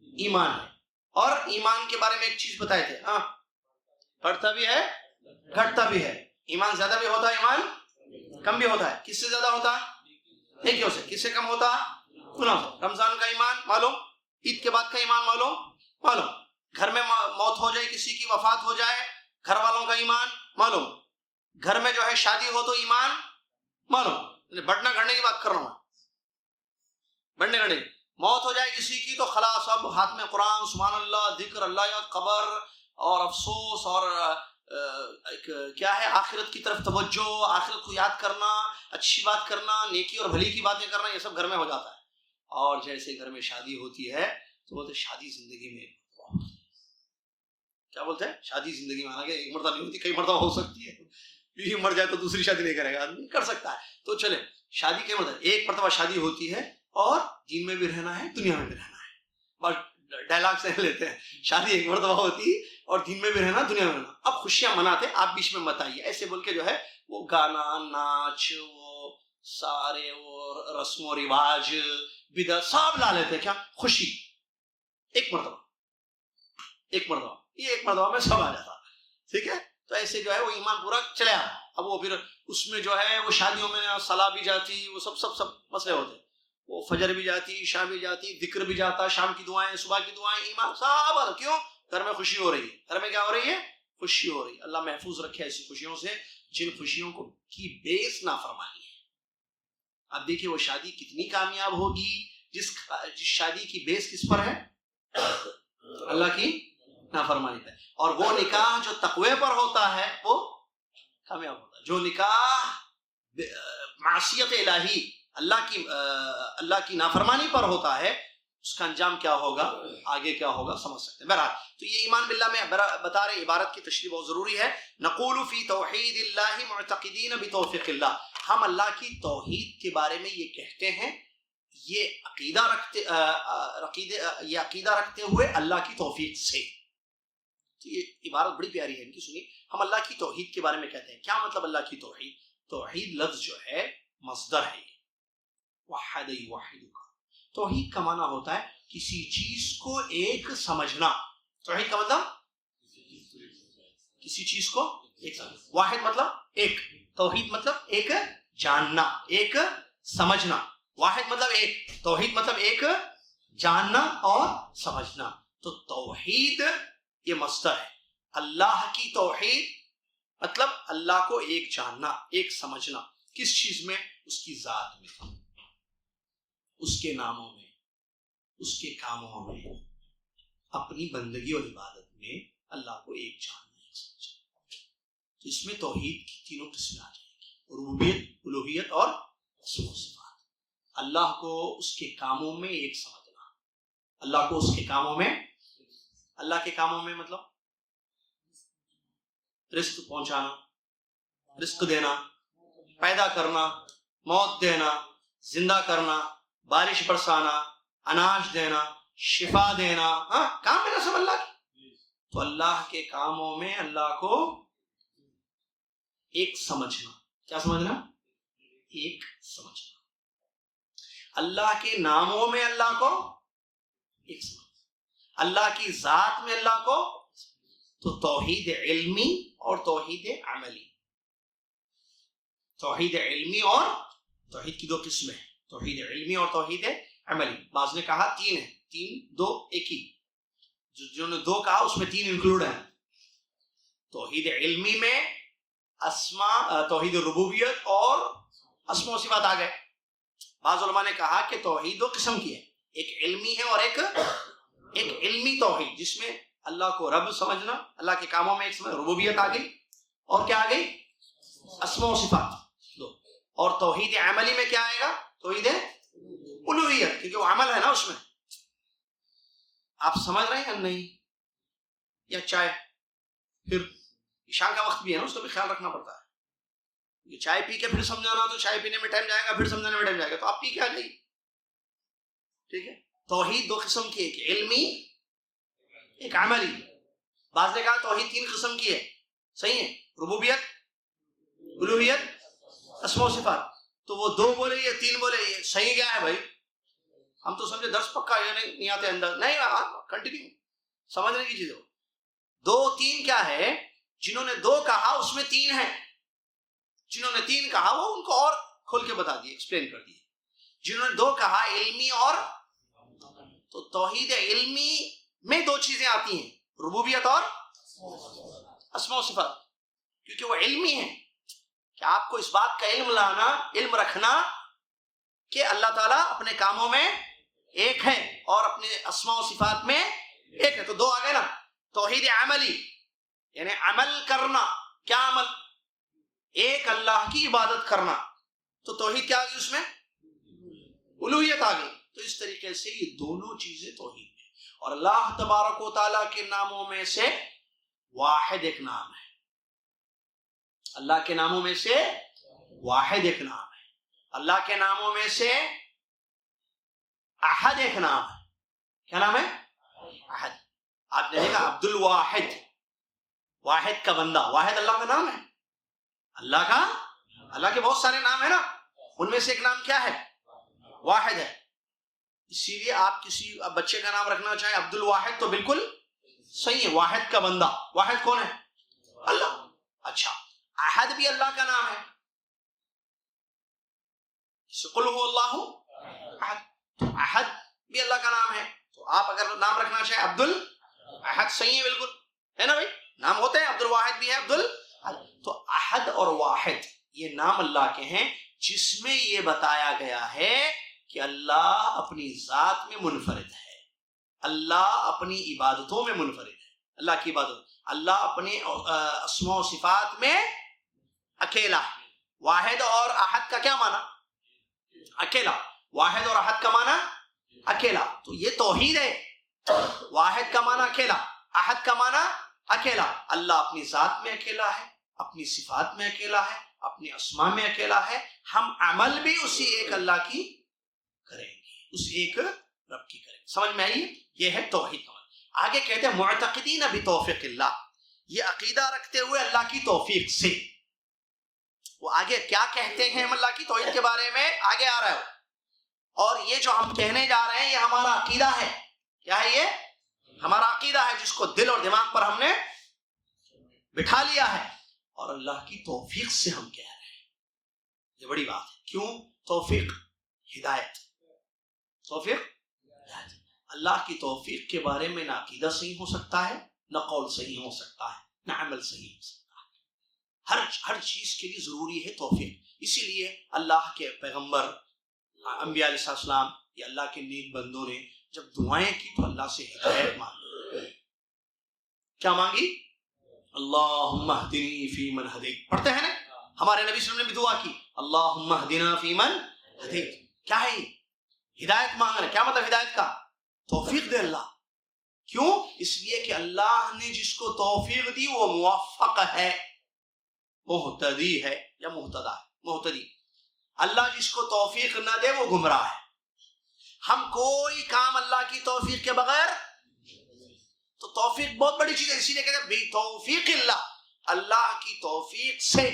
ایمان ہے. اور ایمان کے بارے میں ایک چیز بتائے تھے، ہاں، بڑھتا بھی ہے گھٹتا بھی ہے. ایمان زیادہ بھی ہوتا ہے، ایمان کم بھی ہوتا ہے. کس سے زیادہ ہوتا ہے؟ نیکیوں سے. کس سے کم ہوتا ہے؟ گناہوں سے. رمضان کا ایمان معلوم، عید کے بعد کا ایمان معلوم. گھر میں موت ہو جائے، کسی کی وفات ہو جائے، گھر والوں کا ایمان معلوم. گھر میں جو ہے شادی ہو تو ایمان معلوم. بڑھنا گھڑنے کی بات کر رہا ہوں، بڑھنے گھڑنے. موت ہو جائے کسی کی تو خلاص، اب ہاتھ میں قرآن، سبحان اللہ، ذکر اللہ، یا قبر اور افسوس اور کیا ہے، آخرت کی طرف توجہ، آخرت کو یاد کرنا، اچھی بات کرنا، نیکی اور بھلی کی باتیں کرنا، یہ سب گھر میں ہو جاتا ہے. اور جیسے گھر میں شادی ہوتی ہے تو بولتے شادی زندگی میں کیا بولتے ہیں؟ شادی زندگی میں، حالانکہ ایک مرتبہ نہیں ہوتی، کئی مرتبہ ہو سکتی ہے. بیوی مر جائے تو دوسری شادی نہیں کرے گا، آدمی کر سکتا ہے. تو چلے شادی کئی مرتبہ، ایک مرتبہ شادی ہوتی ہے اور دین میں بھی رہنا ہے، دنیا میں بھی رہنا ہے. بس ڈائلاگ سے لیتے ہیں، شادی ایک مرتبہ ہوتی اور دین میں بھی رہنا، دنیا میں رہنا. اب خوشیاں مناتے، آپ بیچ میں مت آئیے ایسے بول کے جو ہے وہ گانا، ناچ، وہ سارے وہ رسم و رواج، بدعت سب لا لیتے. کیا خوشی ایک مرتبہ، ایک مرتبہ، یہ ایک مرتبہ میں سب آ جاتا. ٹھیک ہے، تو ایسے جو ہے وہ ایمان پورا چلے آ. اب وہ پھر اس میں جو ہے وہ شادیوں میں صلاح بھی جاتی، وہ سب مسئلے ہوتے. وہ فجر بھی جاتی، عشاء بھی جاتی، ذکر بھی جاتا، شام کی دعائیں، صبح کی دعائیں، ایمان سب. کیوں؟ گھر میں خوشی ہو رہی ہے. گھر میں کیا ہو رہی ہے؟ خوشی ہو رہی ہے. اللہ محفوظ رکھے ایسی خوشیوں سے جن خوشیوں کو کی بیس نافرمانی ہے. اب دیکھیے وہ شادی کتنی کامیاب ہوگی جس شادی کی بیس کس پر ہے؟ اللہ کی نافرمانی پر. اور وہ نکاح جو تقوی پر ہوتا ہے وہ کامیاب ہوتا ہے. جو نکاح معصیت الہی، اللہ کی نافرمانی پر ہوتا ہے، اس کا انجام کیا ہوگا، آگے کیا ہوگا سمجھ سکتے ہیں. بہرحال تو یہ ایمان باللہ میں بتا رہے، عبارت کی تشریح بہت ضروری ہے. نقول فی توحید اللہ معتقدین بتوفیق اللہ، ہم اللہ کی توحید کے بارے میں یہ کہتے ہیں، یہ عقیدہ رکھتے ہوئے اللہ کی توفیق سے. یہ عبارت بڑی پیاری ہے، ان کی سنیے. ہم اللہ کی توحید کے بارے میں کہتے ہیں. کیا مطلب اللہ کی توحید؟ توحید لفظ جو ہے مصدر ہے، وحد یوحد کا. توحید کا معنی ہوتا ہے کسی چیز کو ایک سمجھنا. توحید کا مطلب کسی چیز کو ایک سمجھنا. واحد مطلب ایک، توحید مطلب ایک جاننا، ایک سمجھنا. واحد مطلب ایک، توحید مطلب ایک جاننا اور سمجھنا. تو توحید یہ مصدر ہے. اللہ کی توحید مطلب اللہ کو ایک جاننا، ایک سمجھنا. کس چیز میں؟ اس کی ذات میں، اس کے ناموں میں، اس کے کاموں میں، اپنی بندگی اور عبادت میں اللہ کو ایک جاننا، ایک سمجھنا. تو اس میں توحید کی تینوں قسمیں آ جائیں گی، ربوبیت، الوہیت اور اسماء و صفات. اللہ کو اس کے کاموں میں ایک سمجھنا، اللہ کو اس کے کاموں میں، اللہ کے کاموں میں مطلب رزق پہنچانا، رزق دینا، پیدا کرنا، موت دینا، زندہ کرنا، بارش برسانا، اناج دینا، شفا دینا. ہاں، کام ہے نا سب اللہ کی. تو اللہ کے کاموں میں اللہ کو ایک سمجھنا. کیا سمجھنا؟ ایک سمجھنا. اللہ کے ناموں میں اللہ کو ایک سمجھنا، اللہ کی ذات میں اللہ کو. تو توحید علمی اور توحید عملی. توحید علمی اور توحید کی 2 قسمیں ہیں، توحید علمی اور توحید عملی. بعض نے کہا 3 ہے، 3 2 ایک ہی. جو نے 2 کہا اس میں 3 انکلوڈ ہیں. توحید علمی میں توحید ربوبیت اور اسماء و صفات آ گئے. بعض علماء نے کہا کہ توحید 2 قسم کی ہے، ایک علمی ہے اور ایک ایک علمی توحید جس میں اللہ کو رب سمجھنا، اللہ کے کاموں میں ایک سمجھ، ربوبیت آ گئی، اور کیا آ گئی؟ اسماء و صفات دو. اور توحید عملی میں کیا آئے گا؟ توحید الوہیت، کیونکہ وہ عمل ہے نا اس میں. آپ سمجھ رہے ہیں یا نہیں؟ یا چائے پھر عشاء کا وقت بھی ہے نا، اس کا بھی خیال رکھنا پڑتا ہے. یہ چائے پی کے پھر سمجھانا تو چائے پینے میں ٹائم جائے گا، پھر سمجھانے میں ٹائم جائے گا، تو آپ پی کے آ جائیے. ٹھیک ہے. توحید دو قسم کی، ایک علمی ایک عملی. بعض نے کہا توحید 3 قسم کی ہے، صحیح ہے، ربوبیت، الوہیت، اسماء و صفات. تو وہ 2 بولے یہ 3 بولے، یہ صحیح کیا ہے بھائی؟ ہم تو سمجھے درس پکا یہ نہیں آتے اندر. نہیں، کنٹینیو سمجھنے کی چیز ہو. 2 3 کیا ہے؟ جنہوں نے 2 کہا اس میں 3 ہے، جنہوں نے 3 کہا وہ ان کو اور کھول کے بتا دیے، ایکسپلین کر دیے. جنہوں نے 2 کہا علمی اور، تو توحید علمی میں 2 چیزیں آتی ہیں، ربوبیت اور اسماء و صفات، کیونکہ وہ علمی ہے کہ آپ کو اس بات کا علم لانا، علم رکھنا کہ اللہ تعالیٰ اپنے کاموں میں ایک ہے اور اپنے اسماء و صفات میں ایک ہے. تو 2 آ گئے نا. توحید عملی یعنی عمل کرنا. کیا عمل؟ ایک اللہ کی عبادت کرنا. تو توحید کیا آ گئی اس میں؟ الوہیت آ گئی. تو اس طریقے سے یہ دونوں چیزیں توحید ہیں. اور اللہ تبارک و تعالیٰ کے ناموں میں سے واحد ایک نام ہے. اللہ کے ناموں میں سے واحد ایک نام ہے. اللہ کے ناموں میں سے احد ایک نام ہے. کیا نام ہے؟ احد. آپ نے دیکھا عبد الواحد، واحد کا بندہ. واحد اللہ کا نام ہے. اللہ کے بہت سارے نام ہیں نا، ان میں سے ایک نام کیا ہے؟ واحد ہے. اسی لیے آپ کسی بچے کا نام رکھنا چاہیں عبد الواحد تو بالکل صحیح ہے، واحد کا بندہ. واحد کون ہے؟ اللہ. اچھا، احد بھی اللہ کا نام ہے. قل هو اللہ احد، تو احد بھی اللہ کا نام ہے. تو آپ اگر نام رکھنا چاہیں عبد الاحد، صحیح ہے، بالکل ہے نا بھائی. نام ہوتے ہیں، عبد الواحد بھی ہے، عبد الاحد. تو احد اور واحد یہ نام اللہ کے ہیں، جس میں یہ بتایا گیا ہے کہ اللہ اپنی ذات میں منفرد ہے، اللہ اپنی عبادتوں میں منفرد ہے. اللہ کی عبادت، اللہ اپنے اسماء و صفات میں اکیلا ہے. واحد اور احد کا کیا معنی؟ اکیلا. واحد اور احد کا معنی اکیلا. تو یہ توحید ہے. واحد کا معنی اکیلا، احد کا معنی اکیلا. اللہ اپنی ذات میں اکیلا ہے، اپنی صفات میں اکیلا ہے، اپنی اسماء میں اکیلا ہے. ہم عمل بھی اسی ایک اللہ کی کریں گے، اس ایک رب کی کریں گے. سمجھ میں آئیے؟ یہ ہے توحید. آگے کہتے ہیں معتقدین بتوفیق اللہ، یہ عقیدہ رکھتے ہوئے اللہ کی توفیق سے. وہ آگے کیا کہتے ہیں ہم اللہ کی توحید کے بارے میں آگے آ رہا ہے. اور یہ جو ہم کہنے جا رہے ہیں یہ ہمارا عقیدہ ہے. کیا ہے یہ؟ ہمارا عقیدہ ہے، جس کو دل اور دماغ پر ہم نے بٹھا لیا ہے. اور اللہ کی توفیق سے ہم کہہ رہے ہیں. یہ بڑی بات ہے. کیوں؟ توفیق ہدایت. توفیق ہدایت. اللہ کی توفیق کے بارے میں نہ عقیدہ صحیح ہو سکتا ہے، نہ قول صحیح ہو سکتا ہے، نہ عمل صحیح ہو سکتا ہے. ہر چیز کے لیے ضروری ہے توفیق. اسی لیے اللہ کے پیغمبر انبیاء علیہ السلام یا اللہ کے نیک بندوں نے جب دعائیں کی تو اللہ سے ہدایت مانگی. کیا مانگی؟ اللہم اہدنی فیمن ہدیت. پڑھتے ہیں نا، ہمارے نبی صلی اللہ علیہ وسلم نے بھی دعا کی، اللہم اہدنا فیمن ہدیت. کیا ہے یہ؟ ہدایت مانگنا. کیا مطلب ہدایت کا؟ توفیق دے اللہ. کیوں؟ اس لیے کہ اللہ نے جس کو توفیق دی وہ موفق ہے، مہتدی ہے یا مہتدا ہے. مہتدی. اللہ جس کو توفیق نہ دے وہ گمراہ ہے. ہم کوئی کام اللہ کی توفیق کے بغیر، تو توفیق بہت بڑی چیز ہے. اسی لیے کہتے ہیں بی توفیق اللہ، اللہ کی توفیق سے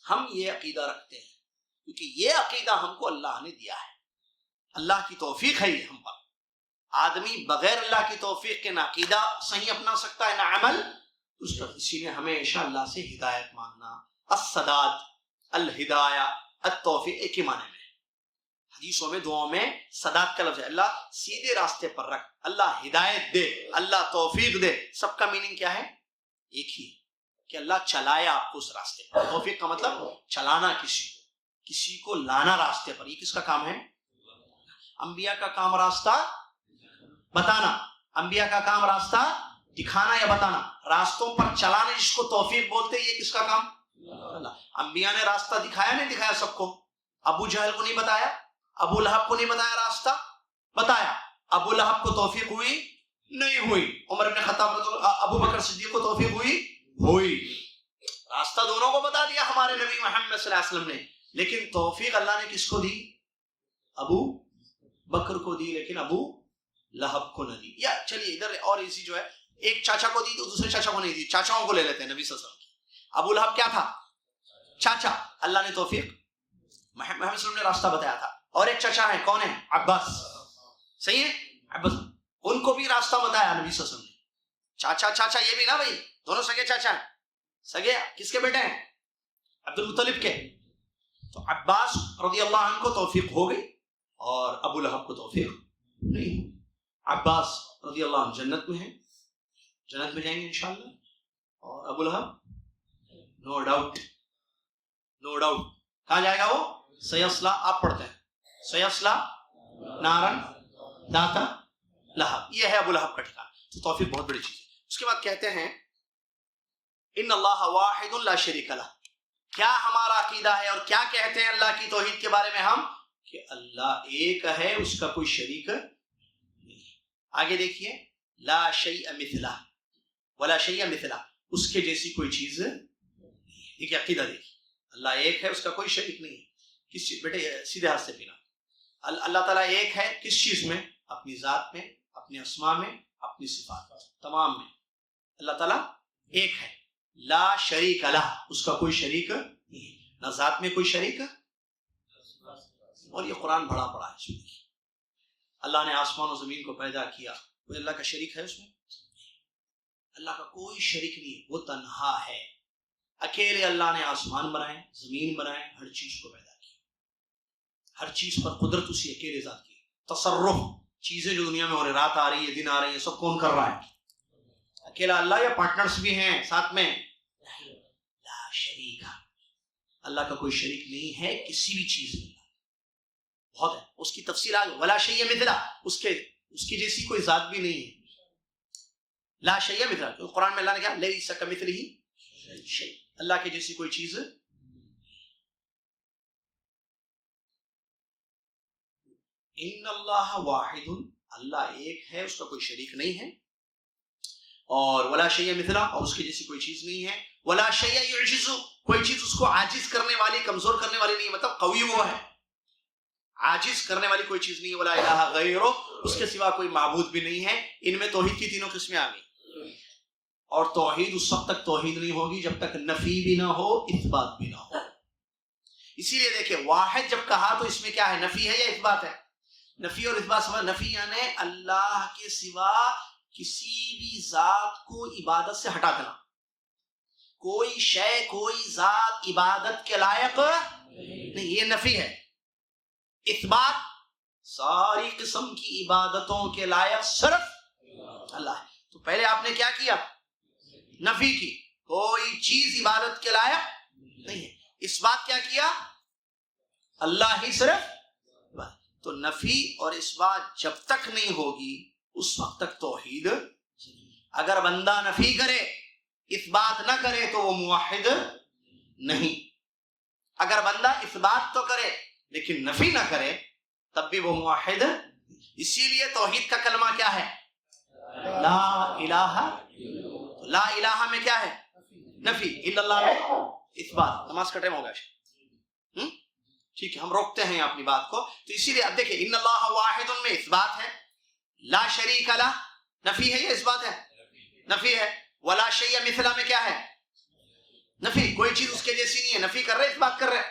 ہم یہ عقیدہ رکھتے ہیں، کیونکہ یہ عقیدہ ہم کو اللہ نے دیا ہے. اللہ کی توفیق ہے یہ ہم پر. آدمی بغیر اللہ کی توفیق کے نہ عقیدہ صحیح اپنا سکتا ہے نہ عمل اس پر. اسی لیے ہمیشہ اللہ سے ہدایت مانگنا. السداد، الہدایہ، التوفیق ایک ہی معنی میں. حدیثوں میں دعاؤں میں سداد کا لفظ ہے. اللہ سیدھے راستے پر رکھ، اللہ ہدایت دے، اللہ توفیق دے. سب کا میننگ کیا ہے؟ ایک ہی، کہ اللہ چلائے آپ کو اس راستے پر. توفیق کا مطلب چلانا، کسی کو لانا راستے پر. یہ کس کا کام ہے؟ انبیاء کا کام راستہ بتانا. انبیاء کا کام راستہ دکھانا یا بتانا. راستوں پر چلانے جس کو توفیق بولتے ہیں، یہ کس کا کام؟ اللہ. انبیاء نے راستہ دکھایا نہیں دکھایا سب کو؟ ابو جہل کو نہیں بتایا، ابو لہب کو نہیں بتایا راستہ؟ بتایا. ابو لہب کو توفیق ہوئی؟ نہیں ہوئی. عمر بن خطاب، ابو بکر صدیق کو توفیق ہوئی. راستہ دونوں کو بتا دیا ہمارے نبی محمد صلی اللہ علیہ وسلم نے، لیکن توفیق اللہ نے کس کو دی؟ ابو بکر کو دی، لیکن ابو لہب کو نہ دی. یا چلیے ادھر اور اسی جو ہے، ایک چاچا کو دی تو دوسرے چاچا کو نہیں دی. چاچاؤں کو لے لیتے ہیں نبی صلی اللہ علیہ وسلم. ابو لہب کیا تھا؟ چاچا. اللہ نے توفیق، محمد صلی اللہ علیہ وسلم نے راستہ بتایا تھا. اور ایک چاچا ہے، کون ہے؟ عباس. صحیح ہے، عباس. ان کو بھی راستہ بتایا نبی صلی اللہ علیہ وسلم نے. چاچا یہ بھی نا بھائی، دونوں سگے چاچا ہیں. سگے کس کے بیٹے ہیں؟ عبد المطلب کے. تو عباس رضی اللہ عنہ کو توفیق ہو گئی اور ابو لہب کو توفیق نہیں. عباس رضی اللہ عنہ جنت میں ہیں، جنت میں جائیں گے انشاءاللہ. اور ابو لہب نو ڈاؤٹ کہاں جائے گا وہ؟ سیصلا. آپ پڑھتے ہیں سیصلا نارن ذات لہب. یہ ہے ابو لہب کا ٹھکانہ. تو توفیق بہت بڑی چیز ہے. اس کے بعد کہتے ہیں ان اللہ واحد لا شریک لہ. کیا ہمارا عقیدہ ہے اور کیا کہتے ہیں اللہ کی توحید کے بارے میں ہم؟ کہ اللہ ایک ہے، اس کا کوئی شریک نہیں. آگے دیکھیے، لا شیء مثلہ ولا شیء مثلہ، اس کے جیسی کوئی چیز نہیں. یہ عقیدہ دیکھیے، اللہ ایک ہے، اس کا کوئی شریک نہیں ہے. کس چیز؟ بیٹے سیدھے ہاتھ سے پینا. اللہ تعالیٰ ایک ہے کس چیز میں؟ اپنی ذات میں، اپنے اسماء میں، اپنی صفات میں، تمام میں. اللہ تعالیٰ ایک ہے. لا شریک لہ، اس کا کوئی شریک نہیں ہے. نہ ذات میں کوئی شریک. اور یہ قرآن بڑا ہے. اس میں اللہ نے آسمان و زمین کو پیدا کیا، کوئی اللہ کا شریک ہے اس میں؟ اللہ کا کوئی شریک نہیں ہے، وہ تنہا ہے. اکیلے اللہ نے آسمان بنائے، زمین بنائے، ہر چیز کو پیدا کیا. ہر چیز پر قدرت اسی اکیلے ذات کی. تصرف، چیزیں جو دنیا میں ہو رہی، رات آ رہی ہے، دن آ رہی ہے، سب کون کر رہا ہے؟ اکیلا اللہ، یا پارٹنرز بھی ہیں ساتھ میں؟ لا شریک. اللہ کا کوئی شریک نہیں ہے کسی بھی چیز میں. بہت ہے اس کی تفصیل آگے. ولا شیء مثلہ، اس کی جیسی کوئی ذات بھی نہیں ہے. لا شیء مثلہ، قرآن میں اللہ نے کہا لیس کمثلہ شیء، اللہ کی جیسی کوئی چیز. ان اللہ واحد، اللہ ایک ہے، اس کا کوئی شریک نہیں ہے. اور ولا شیء مثلہ، اور اس کی جیسی کوئی چیز نہیں ہے. ولا شیء یعجز، کوئی چیز اس کو عاجز کرنے والی، کمزور کرنے والی نہیں. مطلب قوی وہ ہے، عاجز کرنے والی کوئی چیز نہیں. ولا الہ غیرہ، اس کے سوا کوئی معبود بھی نہیں ہے. ان میں توحید کی تینوں قسمیں آ گئی. اور توحید اس وقت تک توحید نہیں ہوگی جب تک نفی بھی نہ ہو، اثبات بھی نہ ہو. اسی لیے دیکھیں، واحد جب کہا تو اس میں کیا ہے؟ نفی ہے یا اثبات ہے؟ نفی اور اثبات سمجھ. نفی یعنی اللہ کے سوا کسی بھی ذات کو عبادت سے ہٹا دینا. کوئی شے، کوئی ذات عبادت کے لائق نہیں، یہ نفی ہے. اثبات، ساری قسم کی عبادتوں کے لائق صرف اللہ ہے. تو پہلے آپ نے کیا کیا؟ نفی کی، کوئی چیز عبادت کے لائق نہیں ہے. اثبات کیا کیا؟ اللہ ہی صرف. تو نفی اور اثبات جب تک نہیں ہوگی اس وقت تک توحید. اگر بندہ نفی کرے، اثبات نہ کرے تو وہ موحد نہیں. اگر بندہ اثبات تو کرے لیکن نفی نہ کرے تب بھی وہ موحد. اسی لیے توحید کا کلمہ کیا ہے؟ لا الہ. لا الہ میں کیا ہے؟ نفی. الا اللہ میں اثبات. نماز کا ٹائم ہو گیا، ٹھیک ہے، ہم روکتے ہیں اپنی بات کو. تو اسی لیے اب دیکھیں، ان اللہ واحد میں اثبات ہے، لا شریک لہ نفی ہے یا اثبات ہے؟ نفی ہے. ولا شیء مثلہ میں کیا ہے؟ نفی. کوئی چیز اس کے جیسی نہیں ہے. نفی کر رہے، اثبات کر رہے.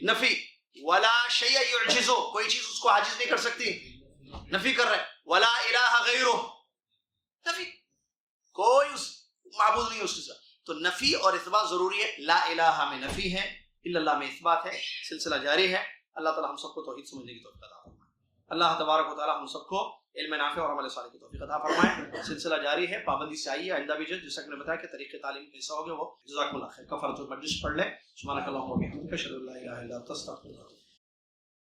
نفی. ولا شیء یعجز، کوئی چیز اس کو عاجز نہیں کر سکتی. نفی کر رہے. ولا الہ غیرہ، نفی. کوئی اس معبود نہیں اس کے ساتھ. تو نفی اور اثبات ضروری ہے. لا الہ میں نفی ہے، الا اللہ میں اثبات ہے. سلسلہ جاری ہے. اللہ تعالی ہم سب کو توحید سمجھنے کی توفیق عطا فرمائے. اللہ تبارک و تعالی ہم سب کو علم نافع اور عمل صالح کی توفیق عطا فرمائے. سلسلہ جاری ہے، پابندی سے آئیے. آئندہ بھی جیسا کہ میں نے بتایا کہ طریقے تعلیم کیسا ہوگا وہ جزاکم اللہ خیر. کفارۃ المجلس پڑھ لیں. سبحانک اللہم و بحمدک، اشہد ان لا الہ الا انت، استغفرک.